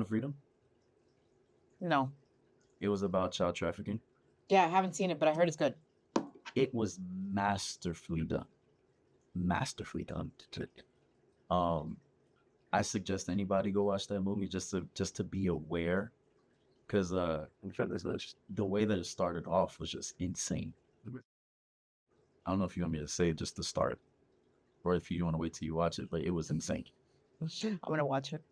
of Freedom? No. It was about child trafficking. Yeah, I haven't seen it, but I heard it's good. It was masterfully done. Masterfully done. Um, I suggest anybody go watch that movie just to be aware, because the way that it started off was just insane. I don't know if you want me to say it just to start, or if you want to wait till you watch it, but it was insane. I'm gonna watch it.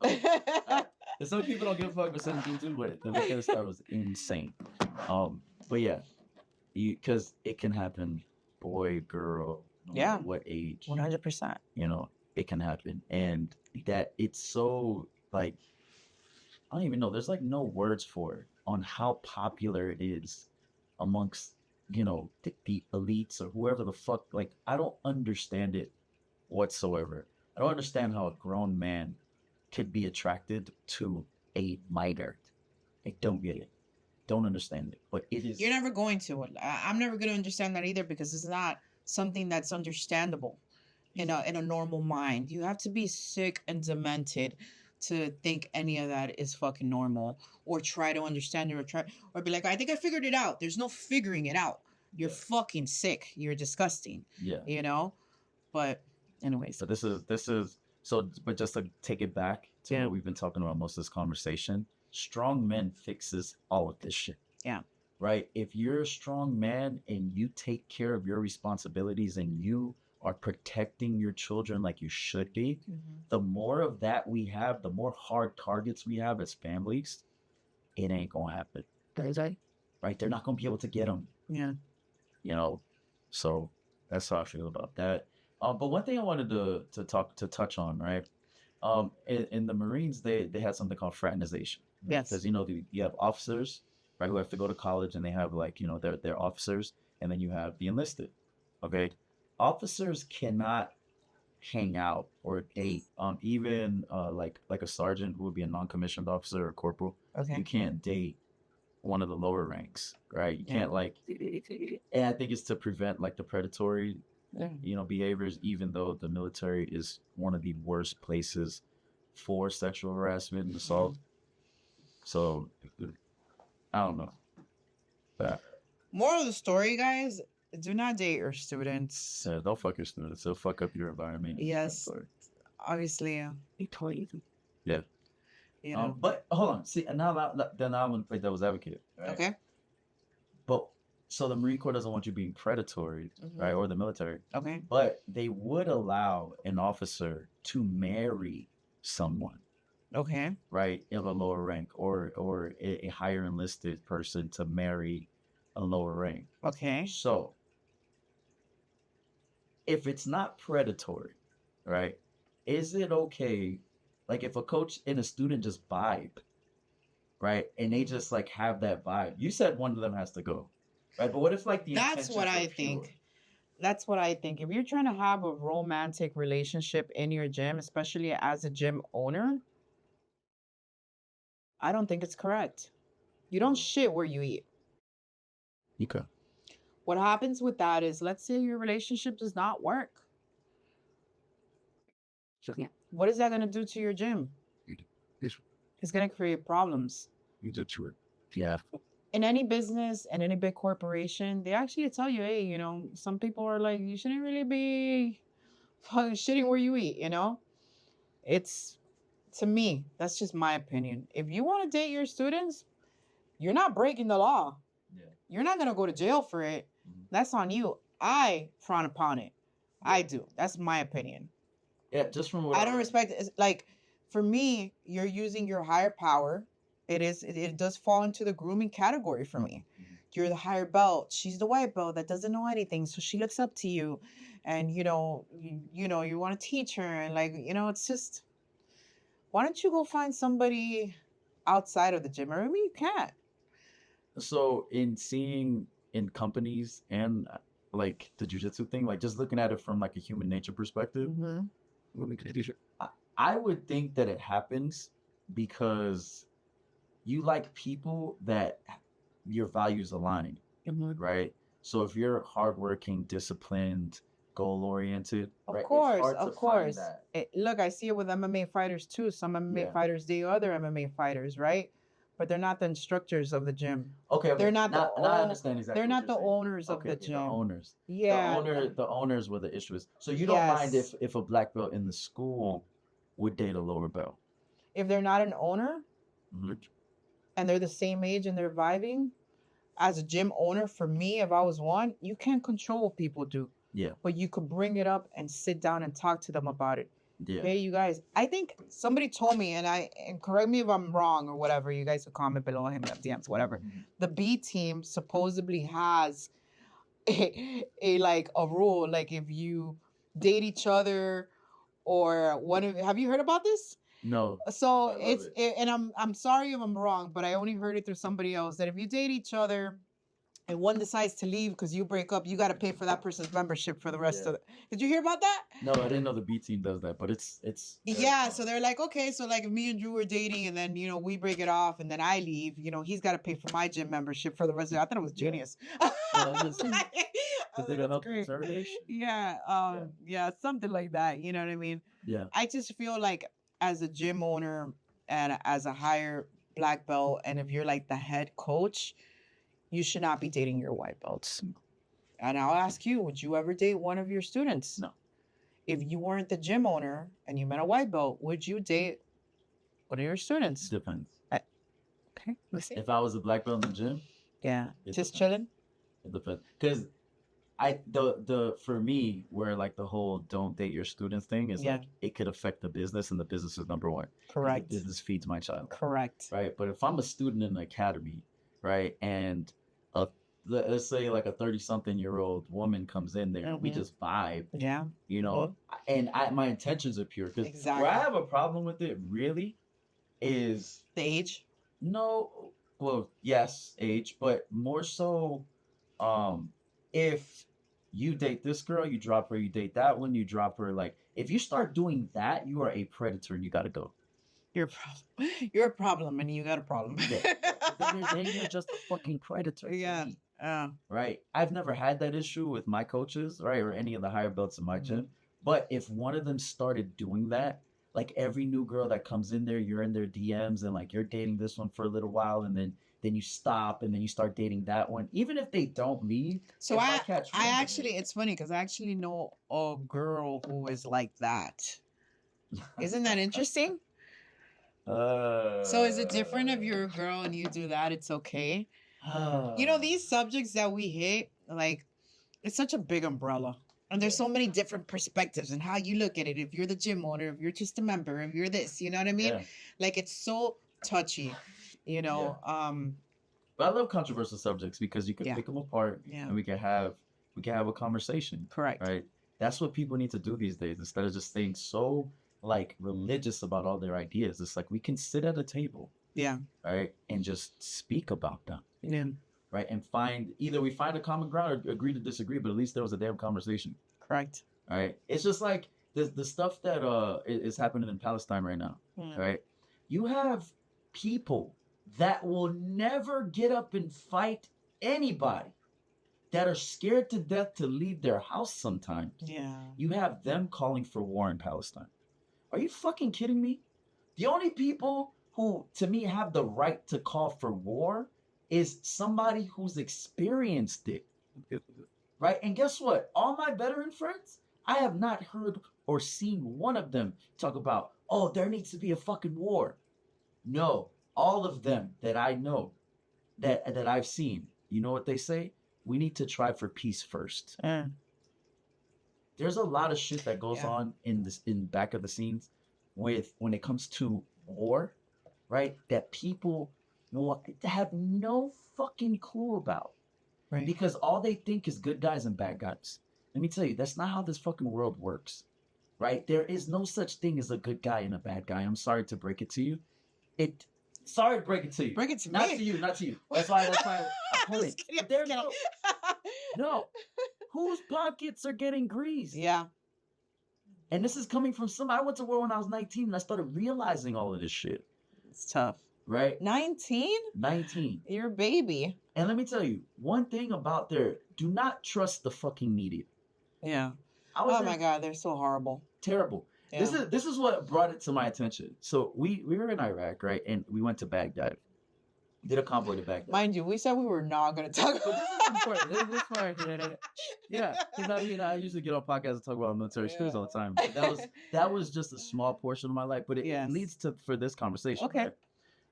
And some people don't give a fuck with certain things too, but the way that it started was insane. But yeah, because it can happen, boy, girl, no Yeah. matter what age, 100%. you know, it can happen, and that it's so like I don't even know. There's like no words for it on how popular it is amongst the elites or whoever the fuck. Like I don't understand it whatsoever. I don't understand how a grown man could be attracted to a minor. I don't get it. Don't understand it. But it is. You're never going to. I'm never going to understand that either because it's not something that's understandable in a normal mind. You have to be sick and demented to think any of that is fucking normal or try to understand it or be like, I think I figured it out. There's no figuring it out. You're fucking sick. You're disgusting. Yeah. You know? But anyways. So this is so. But just to take it back to what we've been talking about most of this conversation, strong men fixes all of this shit. Yeah. Right? If you're a strong man and you take care of your responsibilities and you are protecting your children like you should be, the more of that we have, the more hard targets we have as families, it ain't gonna happen. Right? They're not gonna be able to get them. Yeah. So that's how I feel about that. But one thing I wanted to touch on, right? In the Marines, they had something called fraternization. Yes. Because you have officers, right, who have to go to college and they have like their officers, and then you have the enlisted. Okay, officers cannot hang out or date. Even like a sergeant who would be a non-commissioned officer or corporal. Okay. You can't date one of the lower ranks, right? You can't and I think it's to prevent like the predatory behaviors, even though the military is one of the worst places for sexual harassment and assault. So I don't know. But moral of the story, guys, do not date your students. don't fuck your students. They'll fuck up your environment. Yes. Obviously, Yeah. But hold on. See, now I'm going to play devil's advocate. Right? Okay. But so the Marine Corps doesn't want you being predatory, right? Or the military. Okay. But they would allow an officer to marry someone. Okay. Right, of a lower rank, or a higher enlisted person to marry a lower rank. Okay. So if it's not predatory, right, is it okay, like if a coach and a student just vibe, right, and they just like have that vibe? You said one of them has to go, right? But what if like the That's what I think. That's what I think. If you're trying to have a romantic relationship in your gym, especially as a gym owner, I don't think it's correct. You don't shit where you eat. Okay. What happens with that is, let's say your relationship does not work. What is that going to do to your gym? It's going to create problems. Yeah. In any business and any big corporation, they actually tell you, hey, some people are like, you shouldn't really be fucking shitting where you eat, It's, to me, that's just my opinion. If you want to date your students, you're not breaking the law. Yeah. You're not going to go to jail for it. That's on you. I frown upon it. Yeah. I do. That's my opinion. Yeah, just from what I don't respect it. It's like, for me, you're using your higher power. It does fall into the grooming category for me. You're the higher belt. She's the white belt that doesn't know anything. So she looks up to you. And, you want to teach her. And it's just, why don't you go find somebody outside of the gym? Or maybe you can't. So in seeing in companies and like the jiu-jitsu thing, like just looking at it from like a human nature perspective, I would think that it happens because you like people that your values align, right? So if you're hardworking, disciplined, goal oriented, Of right? It's course, hard of to find course. that. Look, I see it with MMA fighters too. Some MMA Yeah. fighters date other MMA fighters, right? But they're not the instructors of the gym. Okay, They're not now, the now I own- understand exactly. They're what not you're the saying. owners of Okay, the okay, gym. the owners. Yeah. The owners were the issues. So you don't mind Yes. if a black belt in the school would date a lower belt. If they're not an owner Mhm. and they're the same age and they're vibing, as a gym owner, for me, if I was one, you can't control what people do. Yeah, But you could bring it up and sit down and talk to them about it. yeah. Hey, you guys, I think somebody told me, and correct me if I'm wrong or whatever, you guys could comment below him, DMs, whatever. Mhm. The B team supposedly has a like a rule, like if you date each other or one of, have you heard about this? No. So I love it's it. and I'm sorry if I'm wrong, but I only heard it through somebody else that if you date each other and one decides to leave because you break up, you got to pay for that person's membership for the rest Yeah. of it. Did you hear about that? No, I didn't know the B team does that, but it's very Yeah, fun. so they're like, okay, so like if me and Drew were dating and then, you know, we break it off and then I leave, you know, he's got to pay for my gym membership for the rest of it. I thought it was Yeah. genius. Is it That's enough great. consolidation? Yeah, yeah, something like that. You know what I mean? Yeah. I just feel like as a gym owner and as a higher black belt, and if you're like the head coach, you should not be dating your white belts. And I'll ask you, would you ever date one of your students? No. If you weren't the gym owner and you met a white belt, would you date one of your students? Depends. Okay, let's see. If I was a black belt in the gym, Yeah, it just depends. chilling. It depends. Because the for me, where like the whole don't date your students thing is Yeah. like it could affect the business, and the business is number one. 'Cause Correct. The business feeds my child. Correct. Right. But if I'm a student in the academy, right, and a let's say like a 30-something-year-old woman comes in there, we Mhm. just vibe, Yeah. you know, and my intentions are pure. Because Exactly. where I have a problem with it really is The age. no, well, yes, age, but more so, if you date this girl, you drop her, you date that one, you drop her. Like, if you start doing that, you are a predator and you gotta go. You're a problem. You're a problem, and you got a problem. Then you're just a fucking predator. to Yeah. me, right? I've never had that issue with my coaches, right, or any of the higher belts in my gym. But if one of them started doing that, like every new girl that comes in there, you're in their DMs and like you're dating this one for a little while, and then you stop and then you start dating that one, even if they don't leave. So if I catch wind of it- actually, it's funny because I actually know a girl who is like that. Isn't that interesting? So is it different if you're a girl and you do that? It's okay. You know, these subjects that we hit, like, it's such a big umbrella. And there's so many different perspectives and how you look at it. If you're the gym owner, if you're just a member, if you're this, you know what I mean? Yeah. Like, it's so touchy, you know? But I love controversial subjects because you can Yeah. pick them apart Yeah. and we can have a conversation, Correct. right? That's what people need to do these days instead of just staying so like religious about all their ideas. It's like we can sit at a table, Yeah. right, and just speak about them, Yeah. right, and either we find a common ground or agree to disagree, but at least there was a damn conversation, Correct. right? It's just like the stuff that is happening in Palestine right now, Yeah. right? You have people that will never get up and fight anybody, that are scared to death to leave their house sometimes. Yeah. You have them calling for war in Palestine. Are you fucking kidding me? The only people who, to me, have the right to call for war is somebody who's experienced it. Right? And guess what? All my veteran friends, I have not heard or seen one of them talk about, oh, there needs to be a fucking war. No, all of them that I know, that I've seen, you know what they say? We need to try for peace first. Yeah. There's a lot of shit that goes Yeah. on in back of the scenes when it comes to war, right? That people have no fucking clue about. Right. Because all they think is good guys and bad guys. Let me tell you, that's not how this fucking world works. Right? There is no such thing as a good guy and a bad guy. I'm sorry to break it to you. Sorry to break it to you. Break it to Not me. to you, not to you. That's why I pull it. Just kidding, There's I'm no, no. Whose pockets are getting greased? Yeah. And this is coming from somebody. I went to war when I was 19 and I started realizing all of this shit. It's tough. Right? 19? 19. You're a baby. And let me tell you, one thing about there, do not trust the fucking media. Yeah. I was Oh my God, they're so horrible. terrible. Yeah. This is what brought it to my attention. So we were in Iraq, right? And we went to Baghdad. Did a convoy to Baghdad. Mind you, we said we were not going to talk But about this is important. This part, yeah. Because I usually get on podcasts and talk about military experience all the time. But that was just a small portion of my life, but it Yes. leads to for this conversation. Okay. Right?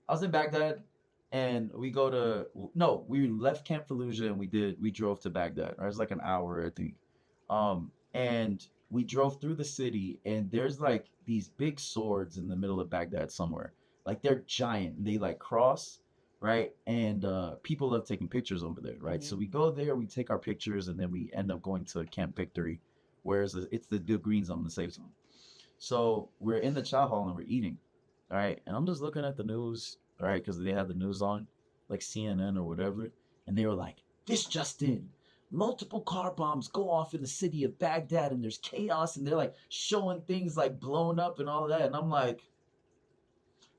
I was in Baghdad, and we left Camp Fallujah and we drove to Baghdad. Right? It was like an hour, I think. And we drove through the city, and there's like these big swords in the middle of Baghdad somewhere. Like they're giant. They like cross. Right. And people love taking pictures over there. Right. Mhm. So we go there, we take our pictures, and then we end up going to Camp Victory, whereas it's the green zone, the safe zone. So we're in the chow hall and we're eating. All right. And I'm just looking at the news. All right. Because they had the news on, like CNN or whatever. And they were like, this just in. Multiple car bombs go off in the city of Baghdad, and there's chaos. And they're like showing things like blown up and all that. And I'm like,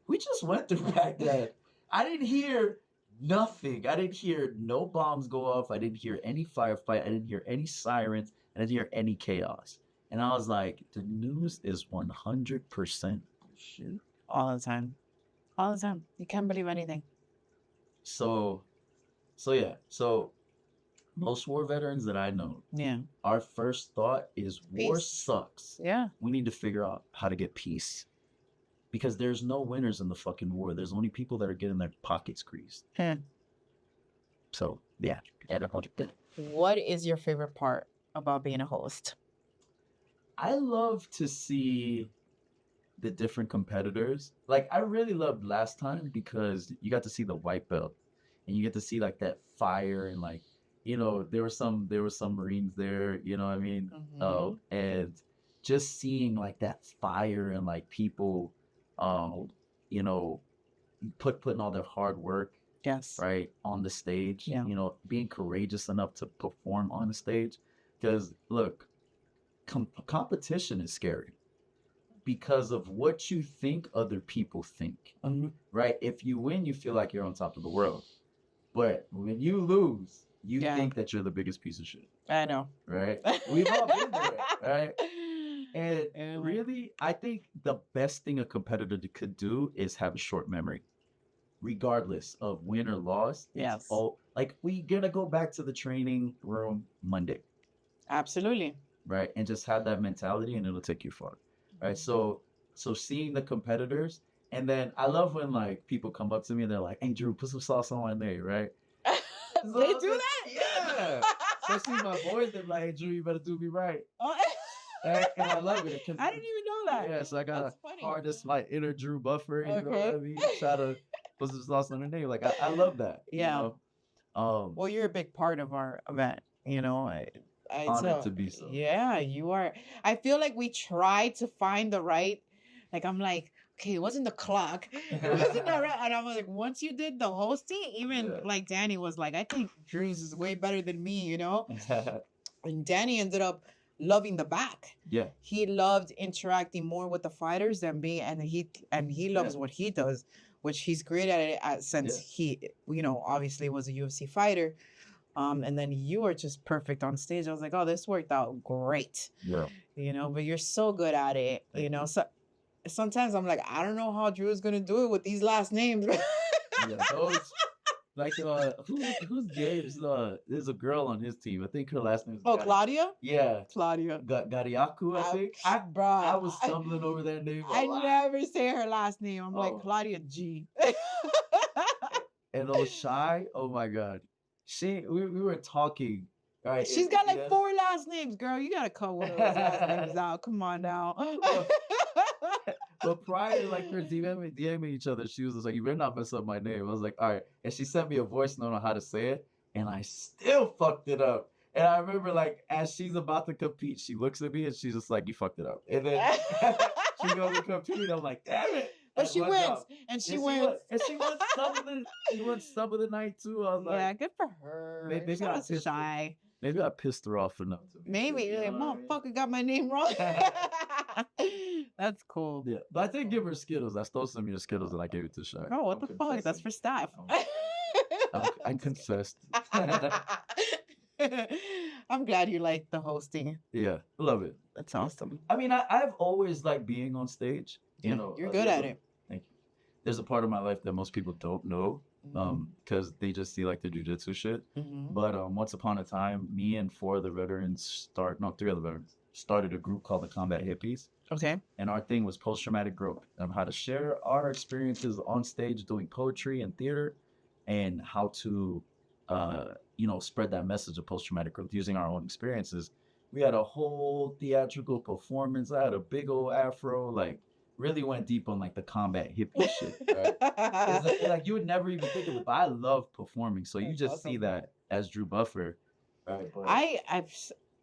we just went through Baghdad. I didn't hear nothing. I didn't hear no bombs go off. I didn't hear any firefight. I didn't hear any sirens. I didn't hear any chaos. And I was like, the news is 100% bullshit. all the time. All the time. You can't believe anything. So yeah. So most war veterans that I know, Yeah. our first thought is war Peace. sucks. Yeah. We need to figure out how to get peace. Because there's no winners in the fucking war. There's only people that are getting their pockets greased. Hmm. So, yeah. What is your favorite part about being a host? I love to see the different competitors. Like, I really loved last time because you got to see the white belt. And you get to see, like, that fire and, like, you know, there were some Marines there, you know what I mean? Mhm. And just seeing, like, that fire and, like, people... you know, putting all their hard work, Yes. right, on the stage, Yeah. you know, being courageous enough to perform on the stage. Because, look, competition is scary because of what you think other people think, right? If you win, you feel like you're on top of the world. But when you lose, you Yeah. think that you're the biggest piece of shit, I know. right? We've all been there, right? And Yeah. really, I think the best thing a competitor could do is have a short memory, regardless of win or loss. Yes. Like we gonna go back to the training room Monday, Absolutely. right? And just have that mentality, and it'll take you far, right? So seeing the competitors, and then I love when like people come up to me and they're like, "Hey, Drew, put some sauce on my name," right? They do that? Yeah. Especially my boys, they're like, "Hey, Drew, you better do me right." And I love it. I didn't even know that. Yeah, so I got That's to funny. harness my inner Drew Buffer. You know what I Okay. mean? Try to put some sauce on the name. Like I love that. Yeah. You know? Well, you're a big part of our event. You know, I Honored to be so. Yeah, you are. I feel like we try to find the right. Like I'm like, okay, it wasn't the clock. It wasn't the right. And I'm like, once you did the hosting, even Yeah. like Danny was like, I think Drews is way better than me. You know, and Danny ended up loving the back. Yeah. He loved interacting more with the fighters than me, and he loves what he does, which he's great at it since he, you know, obviously was a UFC fighter. And then you are just perfect on stage. I was like, oh, this worked out great. Yeah. You know, but you're so good at it. You know, so sometimes I'm like, I don't know how Drew is gonna do it with these last names. Yeah. Those, like who's Gabe's? There's a girl on his team. I think her last name is Claudia? Yeah. Claudia. Gariaku, I think. I was stumbling over that name. I never say her last name. I'm like Oh. Claudia G. And Shy, oh my God. We were talking. Right. She's got like 4 last names, girl. You gotta cut one of those last names out. Come on now. But prior to like her DMing each other, she was just like, "You better not mess up my name." I was like, "All right." And she sent me a voice note on how to say it, and I still fucked it up. And I remember like as she's about to compete, she looks at me and she's just like, "You fucked it up." And then she goes to compete. I'm like, "Damn it!" But she One wins, job. and she And wins. she won some of the night too. I was Yeah, like, good for her. Maybe Shout I out to pissed her. Shy. maybe I pissed her off enough. Maybe you're like, You know what I mean? motherfucker got my name wrong. That's cool. Yeah, but I did give her Skittles. I stole some of your Skittles and I gave it to Shy. Oh, what the Okay, fuck? That's for staff. Oh. I confessed. I'm glad you like the hosting. Yeah, love it. That's awesome. I mean, I've always liked being on stage. You know, You're good at it. Thank you. There's a part of my life that most people don't know, because they just see like the jujitsu shit. Mhm. But once upon a time, me and three of the veterans started a group called the Combat Hippies, Okay. and our thing was post-traumatic growth and how to share our experiences on stage doing poetry and theater, and how to, spread that message of post-traumatic growth using our own experiences. We had a whole theatrical performance. I had a big old afro, like really went deep on like the combat hippie shit, right? It's like you would never even think of it, but I love performing. So you That's just see awesome. that as Drew Buffer, right? But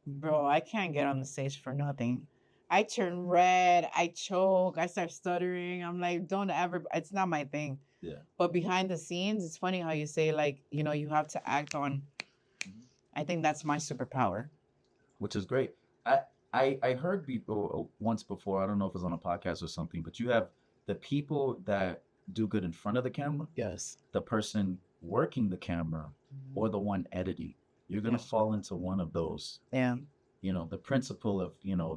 Bro, I can't get on the stage for nothing. I turn red, I choke, I start stuttering. I'm like, don't ever, it's not my thing. yeah, But behind the scenes, it's funny how you say, like, you have to act on. I think that's my superpower. which is great. I heard people once before. I don't know if it was on a podcast or something, but you have the people that do good in front of the camera, Yes. the person working the camera, or the one editing. You're gonna Yeah. fall into one of those. Yeah. The principle of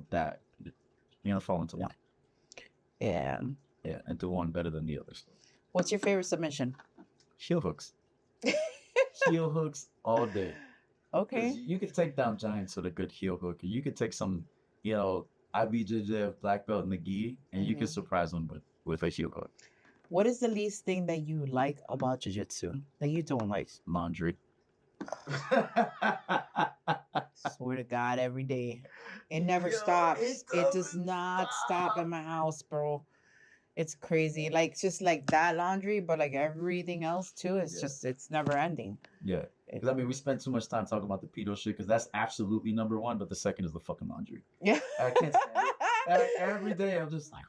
that. You're gonna fall into one. Yeah. Yeah, and do one better than the others. What's your favorite submission? Heel hooks. Heel hooks all day. 'Cause Okay. you could take down giants with a good heel hook. You could take some, IBJJF black belt McGee, and you could surprise them with a heel hook. What is the least thing that you like about jiu-jitsu that you don't like? Laundry. Swear to God, every day. It never Yo, stops. it It does doesn't not stop in my house, bro. It's crazy. Like, just like that laundry, but like everything else too. It's Yeah. just, it's never ending. Yeah. Because I mean, we spend too much time talking about the pedo shit, because that's absolutely number one, but the second is the fucking laundry. Yeah. I can't stand it. Every day I'm just like,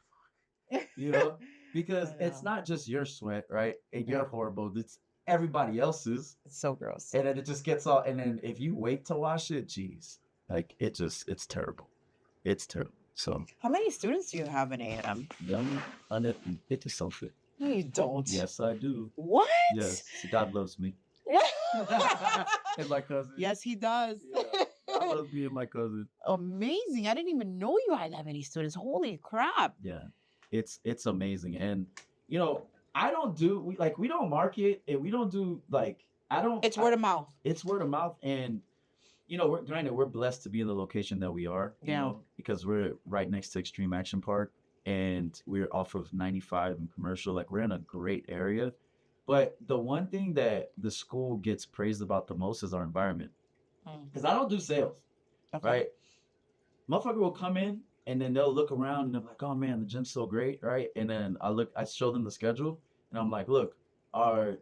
because I it's know. not just your sweat, right? And Yeah. you're horrible. It's everybody else's. It's so gross. And then it just gets all, and then if you wait to wash it, geez, like it's terrible. It's terrible. So, How many students do you have in A&M? young, it is so fit. No, you don't. Yes, I do. What? Yes, God loves me. And my cousin. Yes, he does. Yeah, I love being my cousin. Amazing. I didn't even know you had that many students. Holy crap. Yeah, it's amazing, and I don't do we don't market, and we don't do I don't. It's word of mouth. It's word of mouth, and we're blessed to be in the location that we are. Because we're right next to Extreme Action Park, and we're off of 95 and Commercial. Like, we're in a great area. But the one thing that the school gets praised about the most is our environment. Because I don't do sales, Okay. right? Motherfucker will come in, and then they'll look around and they're like, "Oh man, the gym's so great," right? And then I show them the schedule, and I'm like, "Look,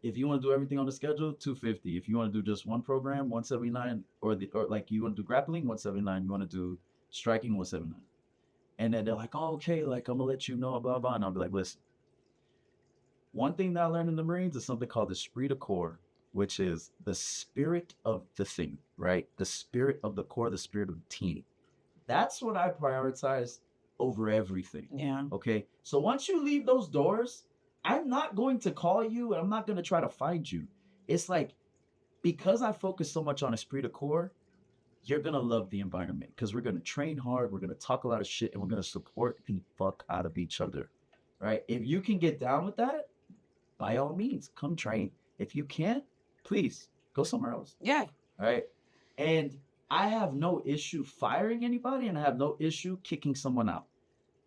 if you want to do everything on the schedule, $250. If you want to do just one program, $179, or like you want to do grappling, $179. You want to do striking, $179." And then they're like, "Oh, okay, like I'm gonna let you know, blah blah." And I'll be like, "Listen, one thing that I learned in the Marines is something called the esprit de corps, which is the spirit of the thing, right? The spirit of the corps, the spirit of the team. That's what I prioritize over everything." Yeah. Okay. So once you leave those doors, I'm not going to call you, and I'm not going to try to find you. It's like, because I focus so much on esprit de corps, you're going to love the environment, because we're going to train hard. We're going to talk a lot of shit, and we're going to support the fuck out of each other. Right. If you can get down with that, by all means, come train. If you can't, please go somewhere else. Yeah. Right. And I have no issue firing anybody, and I have no issue kicking someone out.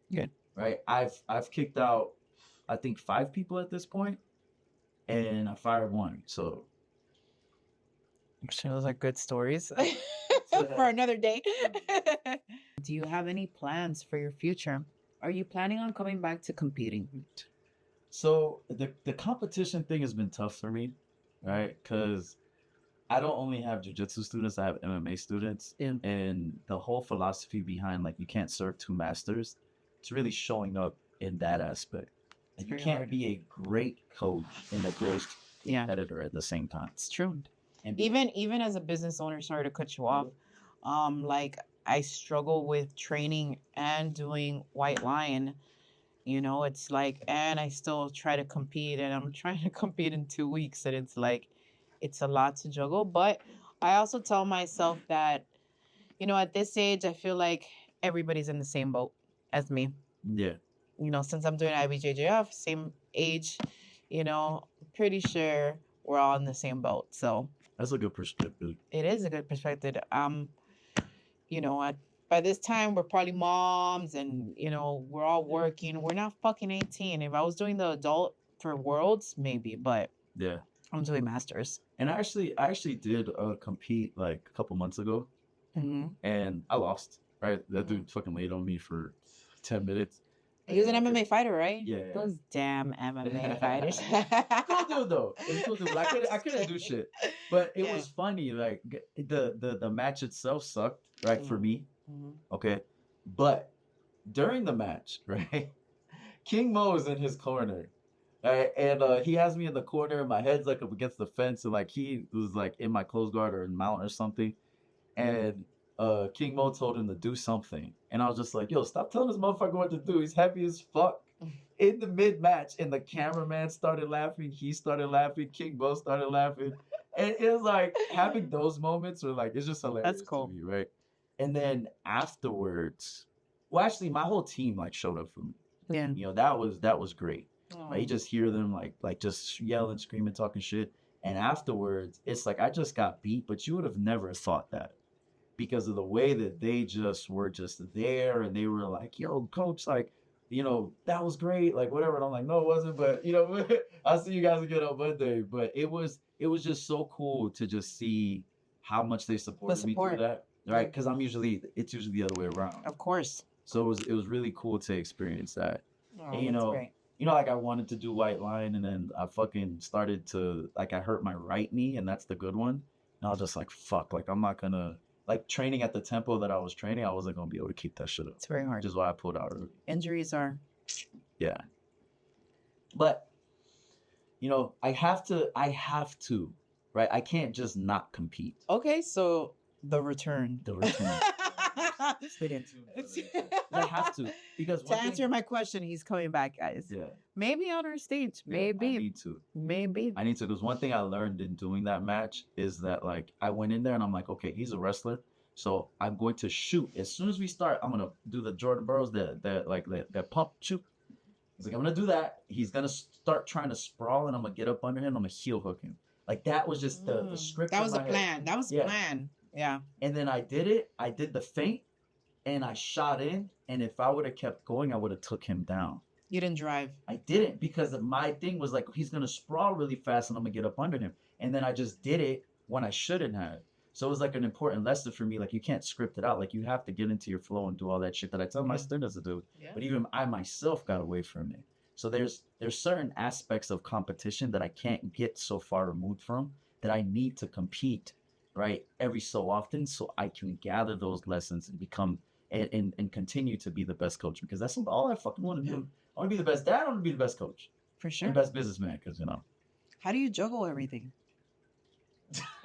Good. Right. I've kicked out, I think, 5 people at this point, and I fired 1. So I'm sure those are good stories for another day. Do you have any plans for your future? Are you planning on coming back to competing? So the competition thing has been tough for me, right? Because I don't only have jiu-jitsu students, I have MMA students. Yeah. And the whole philosophy behind, like, you can't serve 2 masters, it's really showing up in that aspect. And you very can't hard. be a great coach and a great Yeah. competitor at the same time. It's true. And Even as a business owner, sorry to cut you off, like, I struggle with training and doing White Lion. It's like, and I still try to compete, and I'm trying to compete in 2 weeks, and it's like, it's a lot to juggle. But I also tell myself that, at this age, I feel like everybody's in the same boat as me. Yeah. Since I'm doing IBJJF, same age, pretty sure we're all in the same boat. So That's a good perspective. it is a good perspective. By this time we're probably moms and we're all working. We're not fucking 18. If I was doing the adult for Worlds, maybe, but Yeah. I'm doing masters. And I actually did compete like a couple months ago, Mm-hmm. and I lost. Right, that dude fucking laid on me for 10 minutes. He was an MMA fighter, right? Yeah. Those damn MMA fighters. Cool dude though. It was cool dude. But I couldn't do shit. But it was funny. Like the match itself sucked, right, for me. Mm-hmm. Okay, but during the match, right, King Mo is in his corner, right, and he has me in the corner. My head's like up against the fence, and like he was like in my close guard or in mount or something, and King Mo told him to do something, and I was just like, yo, stop telling this motherfucker what to do. He's happy as fuck. In the mid match, and the cameraman started laughing. He started laughing. King Mo started laughing, and it was like having those moments where like it's just hilarious. That's cool. To me, right? And then afterwards, well, actually, my whole team like showed up for me. Yeah. That was great. Like, you just hear them like just yelling, screaming, talking shit. And afterwards, it's like I just got beat, but you would have never thought that because of the way that they just were just there, and they were like, "Yo, coach, like, that was great, like whatever." And I'm like, "No, it wasn't," but I'll see you guys again on Monday. But it was just so cool to just see how much they supported me through that. Right, because it's usually the other way around. Of course. So it was really cool to experience that. Oh, And, that's great. Like I wanted to do white line, and then I fucking started to I hurt my right knee, and that's the good one. And I was just like, fuck, like I'm not gonna training at the tempo that I was training, I wasn't gonna be able to keep that shit up. It's very hard. Which is why I pulled out early. Injuries are. Yeah. But I have to, right? I can't just not compete. Okay, so the return. The return. I have to, because to answer my question, he's coming back, guys. Yeah. Maybe on our stage. Yeah, Maybe. I need to. Maybe. I need to. There's one thing I learned in doing that match is that like I went in there and I'm like, okay, he's a wrestler, so I'm going to shoot. As soon as we start, I'm gonna do the Jordan Burroughs, that pump shoot. He's like, I'm gonna do that. He's gonna start trying to sprawl, and I'm gonna get up under him. I'm gonna heel hook him. Like that was just the script. That was in the my plan. head. That was the plan. Yeah. And then I did it. I did the feint, and I shot in. And if I would have kept going, I would have took him down. You didn't drive. I didn't, because my thing was like, he's gonna sprawl really fast, and I'm gonna get up under him. And then I just did it when I shouldn't have. So it was like an important lesson for me. Like, you can't script it out. Like, you have to get into your flow and do all that shit that I tell my students to do. Yeah. But even I myself got away from it. So there's certain aspects of competition that I can't get so far removed from, that I need to compete, right, every so often, so I can gather those lessons and become and continue to be the best coach, because that's all I fucking want to do. I want to be the best dad. I want to be the best coach. For sure. And best businessman, because How do you juggle everything?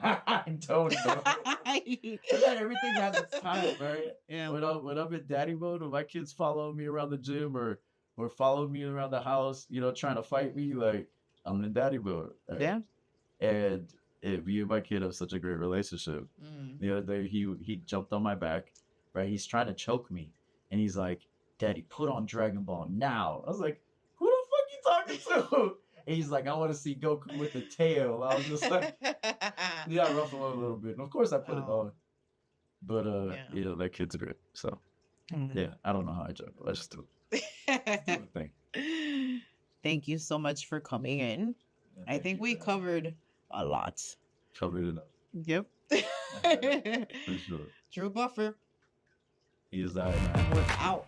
I don't know. Everything has its time, right? Yeah. When I'm in daddy mode, when my kids follow me around the gym or follow me around the house, trying to fight me, like, I'm in daddy mode. Right? Yeah. And me and my kid have such a great relationship. The other day, he jumped on my back, right? He's trying to choke me, and he's like, "Daddy, put on Dragon Ball now." I was like, "Who the fuck you talking to?" And he's like, "I want to see Goku with the tail." I was just like, yeah, I ruffle him a little bit. And of course, I put it on. But, that kid's great. So, yeah, I don't know how I juggle. I just do it. Thing. Thank you so much for coming in. Yeah, I think we covered a lot. Covered enough. Yep. For sure. Drew Buffer. He is that man. We're out.